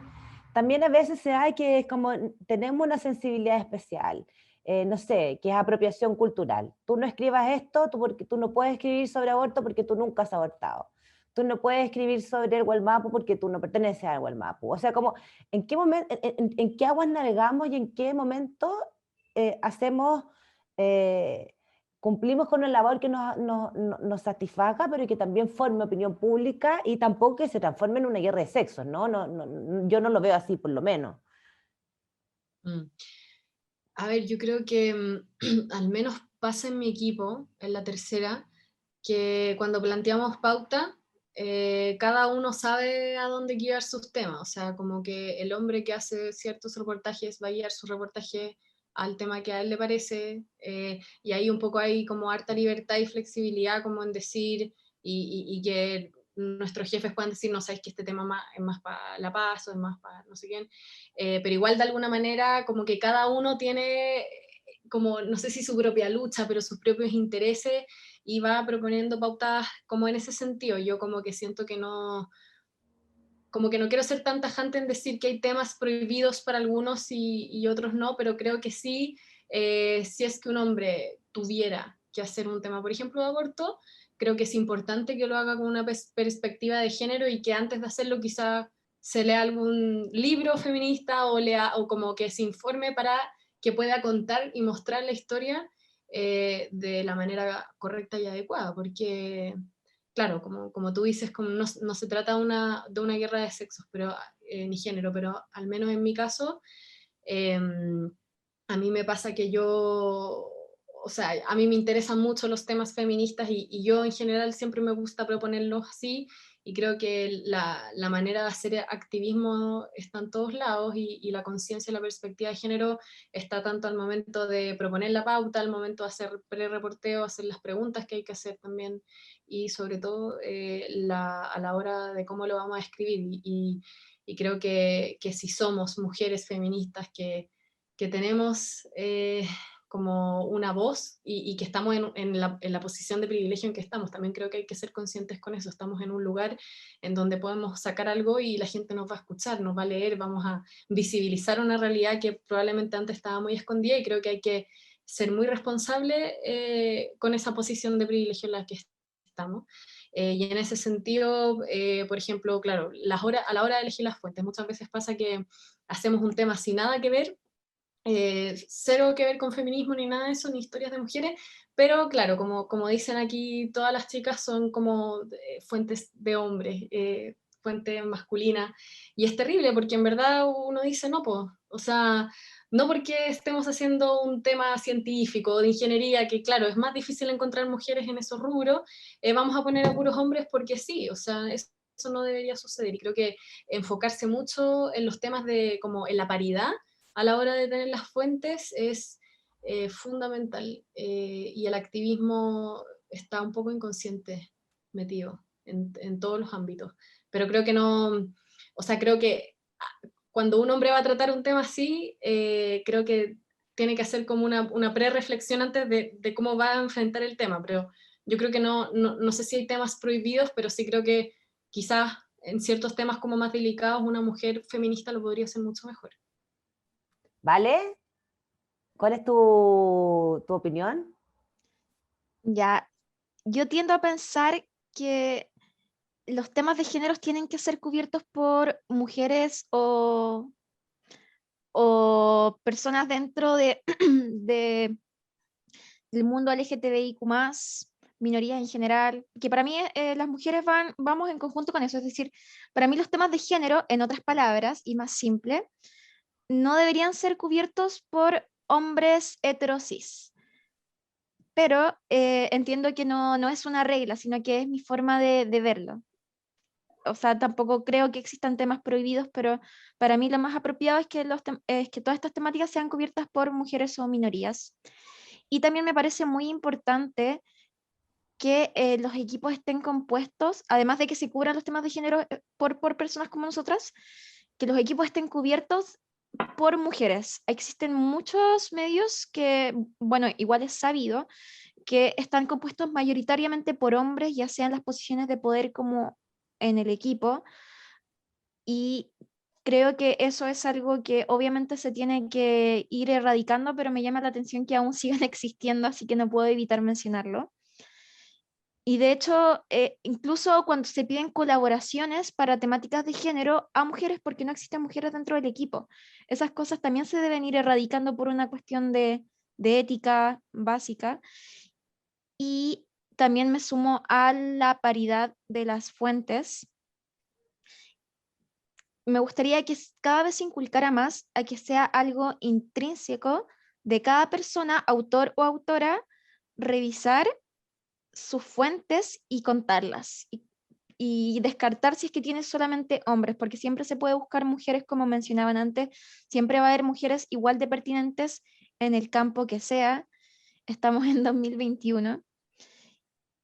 también a veces se da que es como tenemos una sensibilidad especial, no sé, que es apropiación cultural. Tú no escribas esto, porque tú no puedes escribir sobre aborto porque tú nunca has abortado. Tú no puedes escribir sobre el Gualmapu porque tú no perteneces al Gualmapu. O sea, como, ¿en qué momento, en qué aguas navegamos y en qué momento hacemos, cumplimos con una labor que nos satisfaga, pero que también forme opinión pública y tampoco que se transforme en una guerra de sexos, ¿no? Yo no lo veo así, por lo menos. Mm. A ver, yo creo que al menos pasa en mi equipo, en la tercera, que cuando planteamos pauta, cada uno sabe a dónde guiar sus temas. O sea, como que el hombre que hace ciertos reportajes va a guiar su reportaje al tema que a él le parece, y ahí un poco hay como harta libertad y flexibilidad como en decir, y que nuestros jefes puedan decir, no sabéis que este tema es más para la paz o es más para no sé quién, pero igual de alguna manera como que cada uno tiene como, no sé si su propia lucha, pero sus propios intereses, y va proponiendo pautas como en ese sentido. Yo como que siento que no, como que no quiero ser tan tajante en decir que hay temas prohibidos para algunos y otros no, pero creo que sí, si es que un hombre tuviera que hacer un tema, por ejemplo, de aborto, creo que es importante que lo haga con una perspectiva de género y que antes de hacerlo quizá se lea algún libro feminista o, o como que se informe para que pueda contar y mostrar la historia de la manera correcta y adecuada, porque claro, como tú dices, como no se trata de una guerra de sexos, pero, ni género, pero al menos en mi caso, a mí me pasa que yo, o sea, a mí me interesan mucho los temas feministas y yo en general siempre me gusta proponerlos así, y creo que la manera de hacer activismo está en todos lados, y la conciencia y la perspectiva de género está tanto al momento de proponer la pauta, al momento de hacer pre-reporteo, hacer las preguntas que hay que hacer también, y sobre todo a la hora de cómo lo vamos a escribir. Y creo que si somos mujeres feministas que tenemos como una voz y que estamos en la posición de privilegio en que estamos, también creo que hay que ser conscientes con eso. Estamos en un lugar en donde podemos sacar algo y la gente nos va a escuchar, nos va a leer, vamos a visibilizar una realidad que probablemente antes estaba muy escondida, y creo que hay que ser muy responsable con esa posición de privilegio en la que estamos. Y en ese sentido, por ejemplo, claro, a la hora de elegir las fuentes, muchas veces pasa que hacemos un tema sin nada que ver, cero que ver con feminismo ni nada de eso, ni historias de mujeres, pero claro, como dicen aquí, todas las chicas son como fuentes de hombres, fuente masculina, y es terrible porque en verdad uno dice, no, pues, o sea, no porque estemos haciendo un tema científico o de ingeniería, que claro, es más difícil encontrar mujeres en esos rubros, vamos a poner a puros hombres porque sí, o sea, eso no debería suceder, y creo que enfocarse mucho en los temas de, como en la paridad, a la hora de tener las fuentes es fundamental, y el activismo está un poco inconsciente metido en todos los ámbitos, pero creo que no, o sea, creo que cuando un hombre va a tratar un tema así, creo que tiene que hacer como una pre-reflexión antes de cómo va a enfrentar el tema, pero yo creo que no sé si hay temas prohibidos, pero sí creo que quizás en ciertos temas como más delicados una mujer feminista lo podría hacer mucho mejor. ¿Vale? ¿Cuál es tu opinión? Ya, yo tiendo a pensar que los temas de géneros tienen que ser cubiertos por mujeres o personas dentro de, del mundo LGTBIQ+, minorías en general, que para mí las mujeres vamos en conjunto con eso. Es decir, para mí los temas de género, en otras palabras y más simple, no deberían ser cubiertos por hombres heterosis. Pero entiendo que no es una regla, sino que es mi forma de verlo. O sea, tampoco creo que existan temas prohibidos, pero para mí lo más apropiado es que todas estas temáticas sean cubiertas por mujeres o minorías. Y también me parece muy importante que los equipos estén compuestos, además de que se cubran los temas de género por personas como nosotras, que los equipos estén cubiertos por mujeres. Existen muchos medios que, bueno, igual es sabido, que están compuestos mayoritariamente por hombres, ya sean las posiciones de poder como en el equipo, y creo que eso es algo que obviamente se tiene que ir erradicando, pero me llama la atención que aún sigan existiendo, así que no puedo evitar mencionarlo. Y de hecho, incluso cuando se piden colaboraciones para temáticas de género a mujeres, porque no existen mujeres dentro del equipo, esas cosas también se deben ir erradicando por una cuestión de ética básica. Y también me sumo a la paridad de las fuentes. Me gustaría que cada vez se inculcara más a que sea algo intrínseco de cada persona, autor o autora, revisar sus fuentes y contarlas. Y descartar si es que tiene solamente hombres, porque siempre se puede buscar mujeres, como mencionaban antes, siempre va a haber mujeres igual de pertinentes en el campo que sea. Estamos en 2021.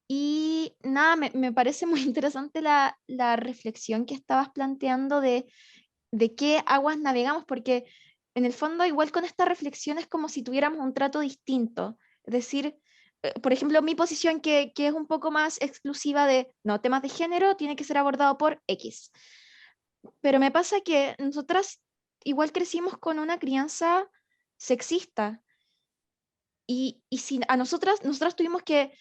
Y nada, me parece muy interesante la reflexión que estabas planteando de qué aguas navegamos, porque en el fondo igual con esta reflexión es como si tuviéramos un trato distinto. Es decir, por ejemplo, mi posición que es un poco más exclusiva de, no, temas de género tiene que ser abordado por X. Pero me pasa que nosotras igual crecimos con una crianza sexista. Y si a nosotras tuvimos que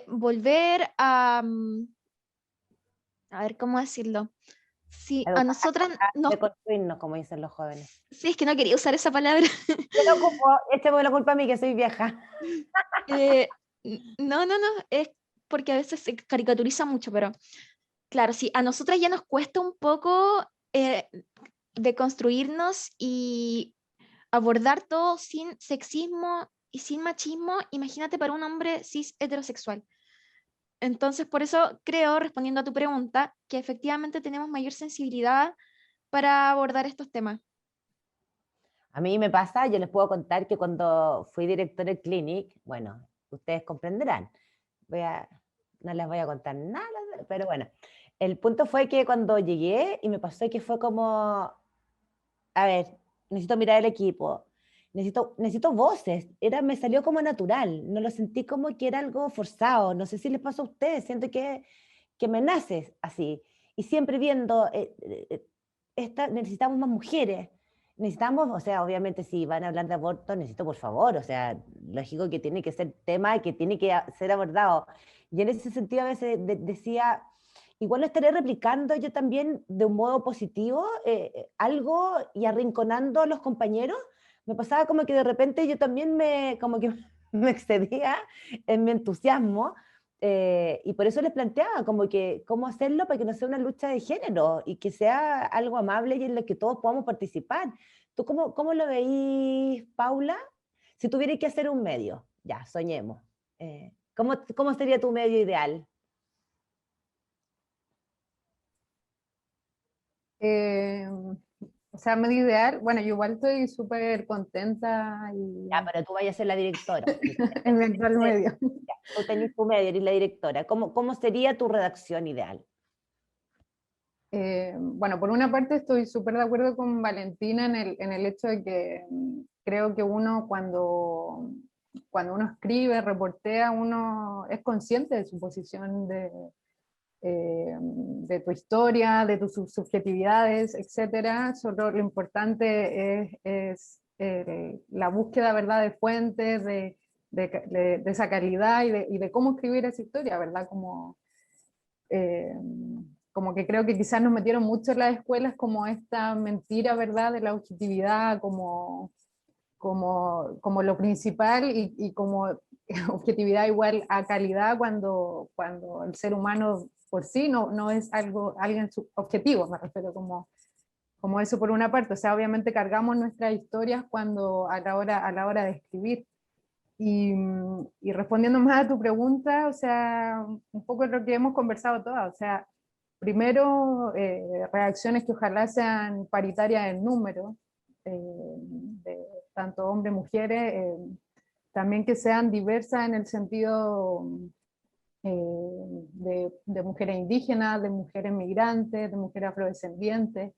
volver a ver cómo decirlo. Si a nosotras nos... De construirnos, como dicen los jóvenes. Sí, es que no quería usar esa palabra. Yo lo ocupo, échame la culpa a mí que soy vieja. No, es porque a veces se caricaturiza mucho, pero claro, si a nosotras ya nos cuesta un poco deconstruirnos y abordar todo sin sexismo y sin machismo, imagínate para un hombre cis heterosexual. Entonces, por eso creo, respondiendo a tu pregunta, que efectivamente tenemos mayor sensibilidad para abordar estos temas. A mí me pasa, yo les puedo contar que cuando fui directora de Clinic, bueno, ustedes comprenderán, no les voy a contar nada, pero bueno, el punto fue que cuando llegué y me pasó que fue como, a ver, necesito mirar el equipo, necesito voces, me salió como natural, no lo sentí como que era algo forzado, no sé si les pasó a ustedes, siento que me nace así, y siempre viendo, necesitamos más mujeres, necesitamos, o sea, obviamente si van a hablar de aborto, necesito por favor, o sea, lógico que tiene que ser tema que tiene que ser abordado, y en ese sentido a veces decía, igual lo estaré replicando yo también de un modo positivo, algo y arrinconando a los compañeros. Me pasaba como que de repente yo también como que me excedía en mi entusiasmo, y por eso les planteaba como que cómo hacerlo para que no sea una lucha de género y que sea algo amable y en lo que todos podamos participar. ¿Tú cómo lo veís, Paula? Si tuvierais que hacer un medio, ya, soñemos. ¿Cómo sería tu medio ideal? O sea, medio ideal, bueno, yo igual estoy súper contenta y Ya, pero tú vayas a ser la directora. en mi actual medio. Ya, tú tenés tu medio, eres la directora. ¿Cómo sería tu redacción ideal? Bueno, por una parte estoy súper de acuerdo con Valentina en el hecho de que creo que uno cuando uno escribe, reportea, uno es consciente de su posición, de tu historia, de tus subjetividades, etcétera. Solo lo importante es la búsqueda, ¿verdad?, de fuentes, de esa calidad y de cómo escribir esa historia, ¿verdad? Como que creo que quizás nos metieron mucho en las escuelas como esta mentira, ¿verdad?, de la objetividad como lo principal y como objetividad igual a calidad cuando el ser humano por sí no es alguien objetivo, me refiero como eso por una parte. O sea, obviamente cargamos nuestras historias a la hora de escribir. Y respondiendo más a tu pregunta, o sea, un poco lo que hemos conversado todas, o sea, primero, reacciones que ojalá sean paritarias en número, de tanto hombres, mujeres, también que sean diversas en el sentido de mujeres indígenas, de mujeres migrantes, de mujeres afrodescendientes.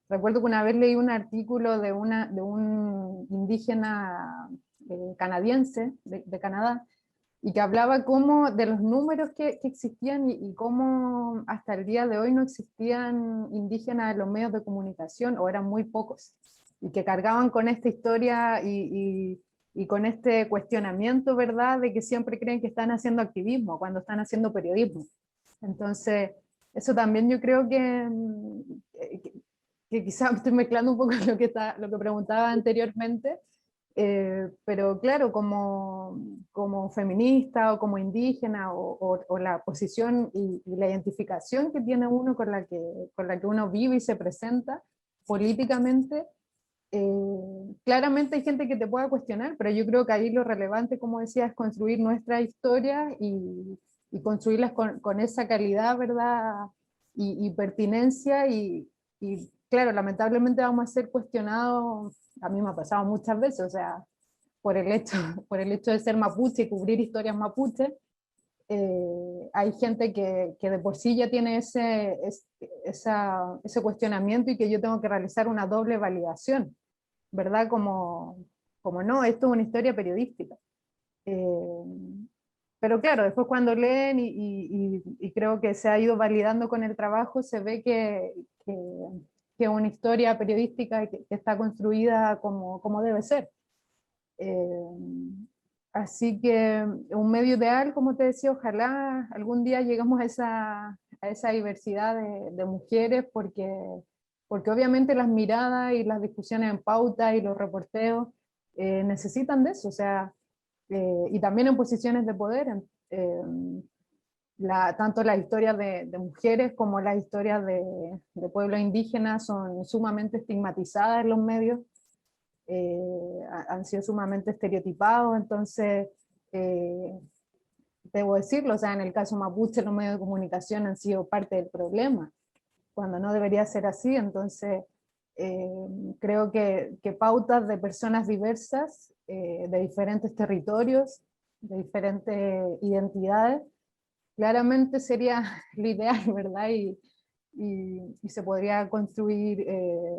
Recuerdo que una vez leí un artículo de un indígena canadiense, de Canadá, y que hablaba cómo de los números que existían y cómo hasta el día de hoy no existían indígenas en los medios de comunicación, o eran muy pocos, y que cargaban con esta historia y con este cuestionamiento, ¿verdad?, de que siempre creen que están haciendo activismo cuando están haciendo periodismo. Entonces, eso también yo creo que quizás estoy mezclando un poco lo que preguntaba anteriormente, pero claro, como feminista o como indígena, o la posición y la identificación que tiene uno con la que uno vive y se presenta políticamente, claramente hay gente que te pueda cuestionar, pero yo creo que ahí lo relevante, como decía, es construir nuestra historia y construirlas con esa calidad, ¿verdad? Y pertinencia, y claro, lamentablemente vamos a ser cuestionados. A mí me ha pasado muchas veces, o sea, por el hecho, por el hecho de ser mapuche y cubrir historias mapuche, hay gente que de por sí ya tiene ese cuestionamiento, y que yo tengo que realizar una doble validación, ¿verdad? Como no, esto es una historia periodística. Eh, pero claro, después cuando leen y creo que se ha ido validando con el trabajo, se ve que es una historia periodística que está construida como debe ser. Eh, Así que un medio ideal, como te decía, ojalá algún día lleguemos a esa diversidad de mujeres, porque obviamente las miradas y las discusiones en pauta y los reporteos necesitan de eso, o sea, y también en posiciones de poder. Tanto las historias de mujeres como las historias de pueblos indígenas son sumamente estigmatizadas en los medios, han sido sumamente estereotipados. Entonces, debo decirlo, o sea, en el caso mapuche los medios de comunicación han sido parte del problema, cuando no debería ser así. Entonces, creo que pautas de personas diversas, de diferentes territorios, de diferentes identidades, claramente sería lo ideal, ¿verdad? Y se podría construir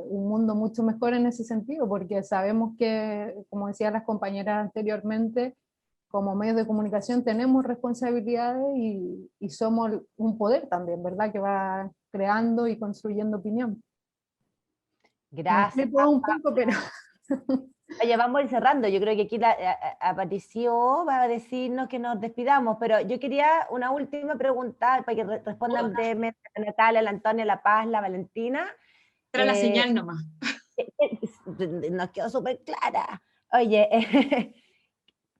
un mundo mucho mejor en ese sentido, porque sabemos que, como decían las compañeras anteriormente, como medios de comunicación tenemos responsabilidades y somos un poder también, ¿verdad? Que va creando y construyendo opinión. Gracias. Un poco, pero... Oye, vamos a ir cerrando. Yo creo que aquí Aparicio va a decirnos que nos despidamos, pero yo quería una última pregunta para que respondan brevemente a Natalia, la Antonia, la Paz, la Valentina. Era la señal nomás. Nos quedó súper clara. Oye,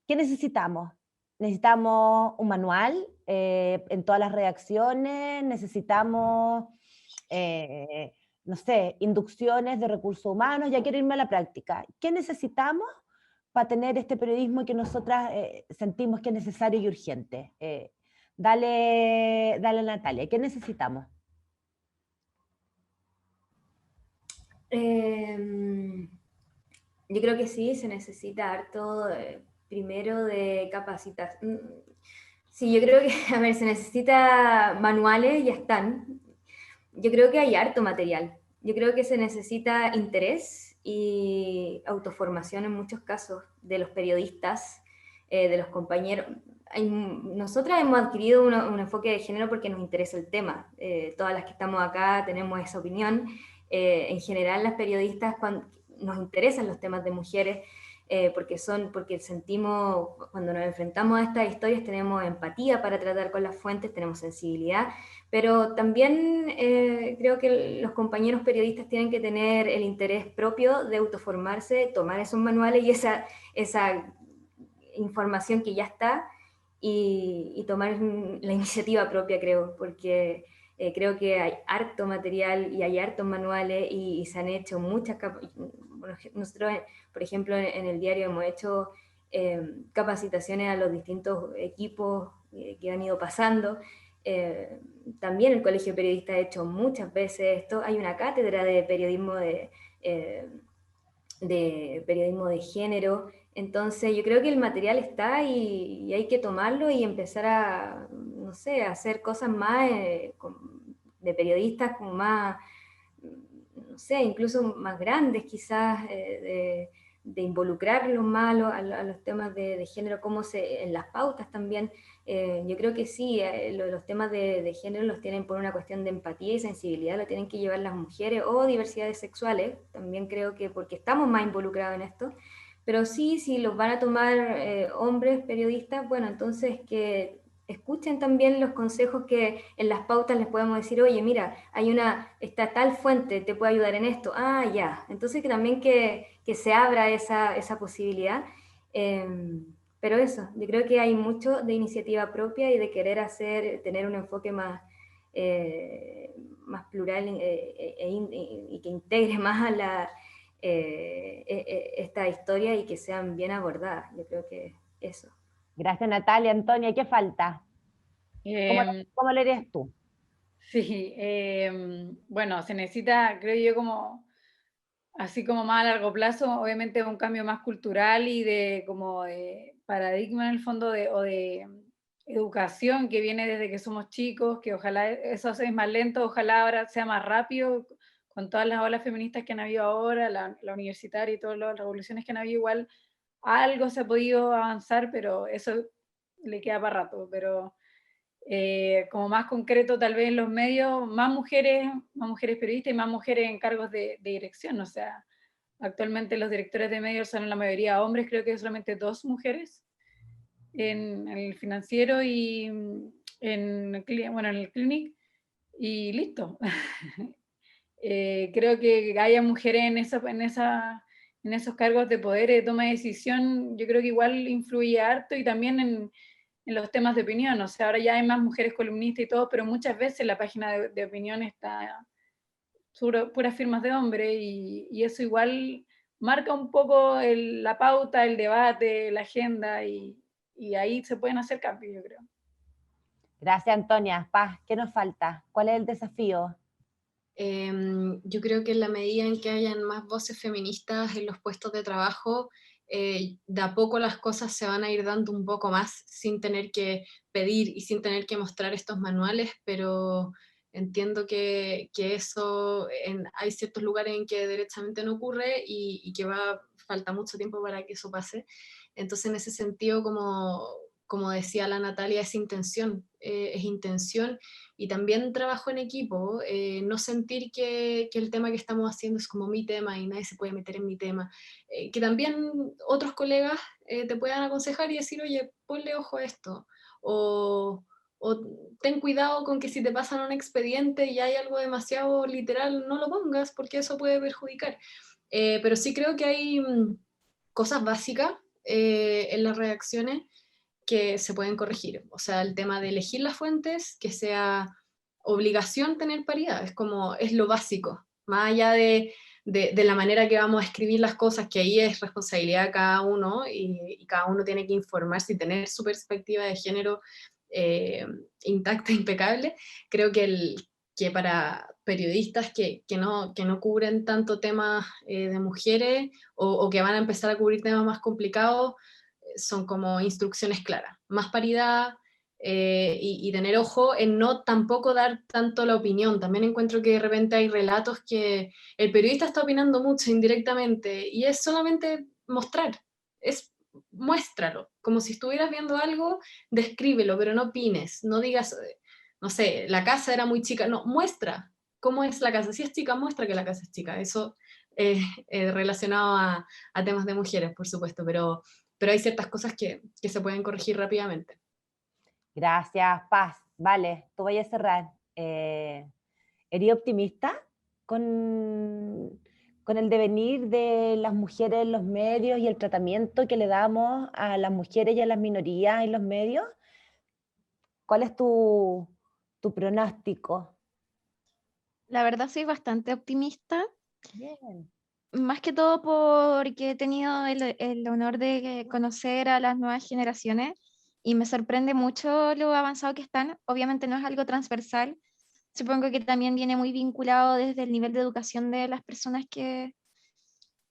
¿qué necesitamos? Necesitamos un manual en todas las redacciones, necesitamos, no sé, inducciones de recursos humanos. Ya quiero irme a la práctica. ¿Qué necesitamos para tener este periodismo que nosotras sentimos que es necesario y urgente? Dale, Natalia, ¿qué necesitamos? Yo creo que sí, se necesita harto, primero de capacitación. Sí, yo creo que, a ver, se necesita manuales, ya están. Yo creo que hay harto material. Yo creo que se necesita interés y autoformación en muchos casos de los periodistas, de los compañeros. Nosotras hemos adquirido un enfoque de género porque nos interesa el tema. Todas las que estamos acá tenemos esa opinión. En general, las periodistas, cuando nos interesan los temas de mujeres, porque sentimos, cuando nos enfrentamos a estas historias, tenemos empatía para tratar con las fuentes, tenemos sensibilidad, pero también creo que los compañeros periodistas tienen que tener el interés propio de autoformarse, tomar esos manuales y esa información que ya está, y tomar la iniciativa propia, creo, porque creo que hay harto material y hay hartos manuales y se han hecho muchas bueno, nosotros, por ejemplo, en el diario hemos hecho capacitaciones a los distintos equipos que han ido pasando. También el Colegio de Periodistas ha hecho muchas veces esto. Hay una cátedra de periodismo de género. Entonces yo creo que el material está y hay que tomarlo y empezar a, no sé, a hacer cosas más de periodistas como más, no sé, incluso más grandes quizás, involucrarlos más a los temas de género, en las pautas también. Yo creo que sí, los temas de género los tienen por una cuestión de empatía y sensibilidad, lo tienen que llevar las mujeres o diversidades sexuales, también creo que porque estamos más involucrados en esto, pero sí, si los van a tomar hombres periodistas, bueno, entonces que escuchen también los consejos que en las pautas les podemos decir, oye, mira, está tal fuente, te puede ayudar en esto, ah, ya, entonces que también que se abra esa posibilidad. Pero eso, yo creo que hay mucho de iniciativa propia y de querer tener un enfoque más plural y que integre más a esta historia y que sean bien abordadas. Yo creo que eso. Gracias, Natalia. Antonia, ¿qué falta? ¿Cómo lo eres tú? Sí, bueno, se necesita, creo yo, así como más a largo plazo, obviamente un cambio más cultural y de paradigma en el fondo o de educación que viene desde que somos chicos, que ojalá eso es más lento, ojalá ahora sea más rápido, con todas las olas feministas que han habido ahora, la universitaria y todas las revoluciones que han habido, igual algo se ha podido avanzar, pero eso le queda para rato, pero como más concreto tal vez en los medios, más mujeres periodistas y más mujeres en cargos de dirección, o sea, actualmente los directores de medios son la mayoría hombres, creo que hay solamente 2 mujeres en el financiero y en el Clinic, y listo. Creo que haya mujeres en esos cargos de poder y de toma de decisión, yo creo que igual influye harto, y también en los temas de opinión, o sea, ahora ya hay más mujeres columnistas y todo, pero muchas veces la página de opinión está puras firmas de hombre, y eso igual marca un poco la pauta, el debate, la agenda, y ahí se pueden hacer cambios, yo creo. Gracias, Antonia. Paz, ¿qué nos falta? ¿Cuál es el desafío? Yo creo que en la medida en que hayan más voces feministas en los puestos de trabajo, de a poco las cosas se van a ir dando un poco más sin tener que pedir y sin tener que mostrar estos manuales, pero entiendo que eso hay ciertos lugares en que derechamente no ocurre y que falta mucho tiempo para que eso pase. Entonces, en ese sentido, como decía la Natalia, es intención y también trabajo en equipo, no sentir que el tema que estamos haciendo es como mi tema y nadie se puede meter en mi tema, que también otros colegas te puedan aconsejar y decir, oye, ponle ojo a esto, o ten cuidado con que si te pasan un expediente y hay algo demasiado literal, no lo pongas porque eso puede perjudicar. Pero sí creo que hay cosas básicas en las redacciones que se pueden corregir. O sea, el tema de elegir las fuentes, que sea obligación tener paridad, es lo básico, más allá de la manera que vamos a escribir las cosas, que ahí es responsabilidad de cada uno y cada uno tiene que informarse y tener su perspectiva de género intacta, impecable. Creo que para periodistas que no cubren tanto temas de mujeres o que van a empezar a cubrir temas más complicados, son como instrucciones claras, más paridad y tener ojo en no tampoco dar tanto la opinión. También encuentro que de repente hay relatos que el periodista está opinando mucho indirectamente y es solamente mostrar, muéstralo, como si estuvieras viendo algo, descríbelo, pero no opines, no digas, no sé, la casa era muy chica, no, muestra cómo es la casa, si es chica, muestra que la casa es chica, eso relacionado a temas de mujeres, por supuesto, pero hay ciertas cosas que se pueden corregir rápidamente. Gracias, Paz. Vale, tú vayas a cerrar. ¿Eres optimista con el devenir de las mujeres en los medios y el tratamiento que le damos a las mujeres y a las minorías en los medios? ¿Cuál es tu pronóstico? La verdad soy bastante optimista. Bien. Más que todo porque he tenido el honor de conocer a las nuevas generaciones y me sorprende mucho lo avanzado que están. Obviamente no es algo transversal, supongo que también viene muy vinculado desde el nivel de educación de las personas que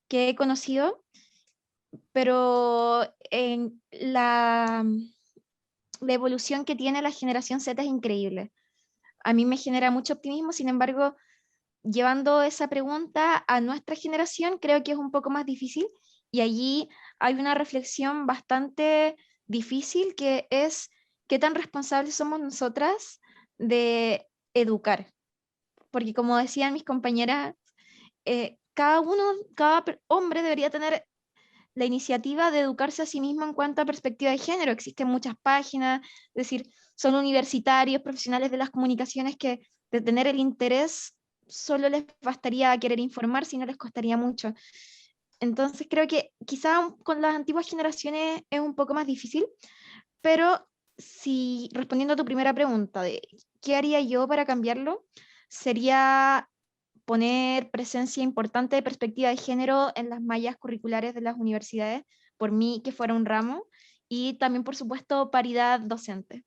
he conocido, pero en la evolución que tiene la generación Z es increíble. A mí me genera mucho optimismo, sin embargo, llevando esa pregunta a nuestra generación, creo que es un poco más difícil Y allí hay una reflexión bastante difícil que es qué tan responsables somos nosotras de educar. Porque como decían mis compañeras, cada hombre debería tener la iniciativa de educarse a sí mismo en cuanto a perspectiva de género. Existen muchas páginas, es decir, son universitarios, profesionales de las comunicaciones que de tener el interés solo les bastaría querer informar, si no les costaría mucho. Entonces creo que quizá con las antiguas generaciones es un poco más difícil, pero si respondiendo a tu primera pregunta de qué haría yo para cambiarlo, sería poner presencia importante de perspectiva de género en las mallas curriculares de las universidades, por mí que fuera un ramo, y también, por supuesto, paridad docente.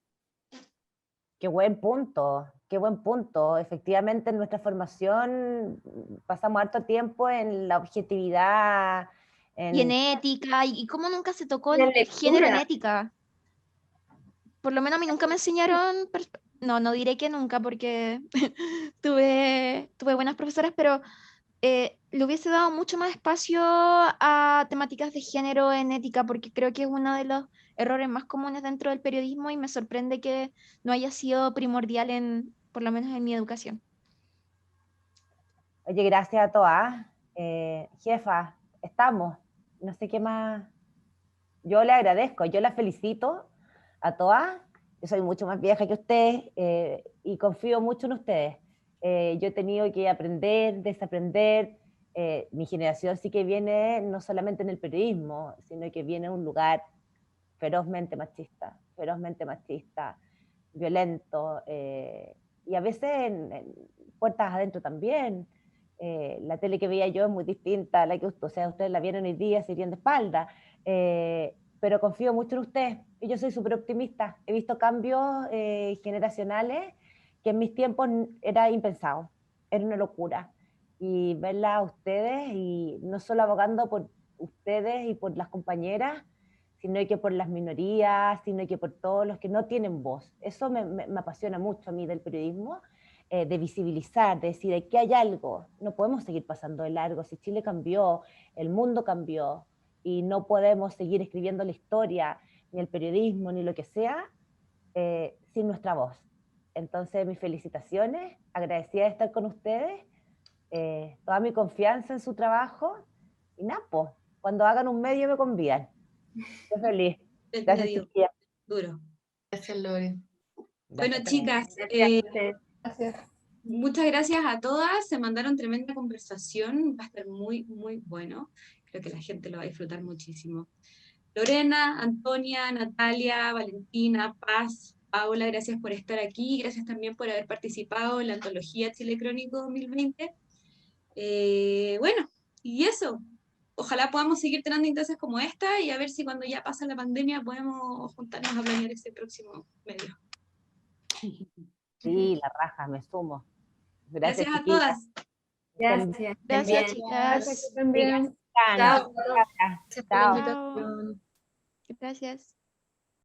Qué buen punto, qué buen punto. Efectivamente, en nuestra formación pasamos harto tiempo en la objetividad. Y en ética, y cómo nunca se tocó Y en el género en lectura. ética. Por lo menos a mí nunca me enseñaron, no diré que nunca, porque tuve buenas profesoras, pero le hubiese dado mucho más espacio a temáticas de género en ética, porque creo que es uno de los errores más comunes dentro del periodismo y me sorprende que no haya sido primordial por lo menos en mi educación. Oye, gracias a todas. Jefa, estamos. No sé qué más. Yo le agradezco, yo la felicito a todas. Yo soy mucho más vieja que ustedes y confío mucho en ustedes. Yo he tenido que aprender, desaprender. Mi generación sí que viene no solamente en el periodismo, sino que viene de un lugar ferozmente machista, violento, y a veces en puertas adentro también. La tele que veía yo es muy distinta a la que ustedes la vieron hoy día, se irían de espalda, pero confío mucho en ustedes, y yo soy súper optimista. He visto cambios generacionales que en mis tiempos era impensado, era una locura, y verla a ustedes, y no solo abogando por ustedes y por las compañeras, sino que por las minorías, sino que por todos los que no tienen voz. Eso me apasiona mucho a mí del periodismo, de visibilizar, de decir, aquí hay algo, no podemos seguir pasando de largo. Si Chile cambió, el mundo cambió, y no podemos seguir escribiendo la historia, ni el periodismo, ni lo que sea, sin nuestra voz. Entonces, mis felicitaciones, agradecida de estar con ustedes, toda mi confianza en su trabajo, y Napo, cuando hagan un medio me convidan. Estoy feliz. Gracias, chiquilla. Duro. Gracias, Lore. Bueno, chicas, Gracias. muchas gracias a todas. Se mandaron tremenda conversación. Va a estar muy, muy bueno. Creo que la gente lo va a disfrutar muchísimo. Lorena, Antonia, Natalia, Valentina, Paz, Paula, gracias por estar aquí. Gracias también por haber participado en la antología Chile Crónico 2020. Bueno, y eso. Ojalá podamos seguir teniendo instancias como esta y a ver si cuando ya pasa la pandemia podemos juntarnos a planear ese próximo medio. Sí, la raja, me sumo. Gracias a chiquillas. todas. Gracias. Gracias, También. chicas. Gracias, que estén bien. Chao. Gracias por la Chao. invitación. Gracias.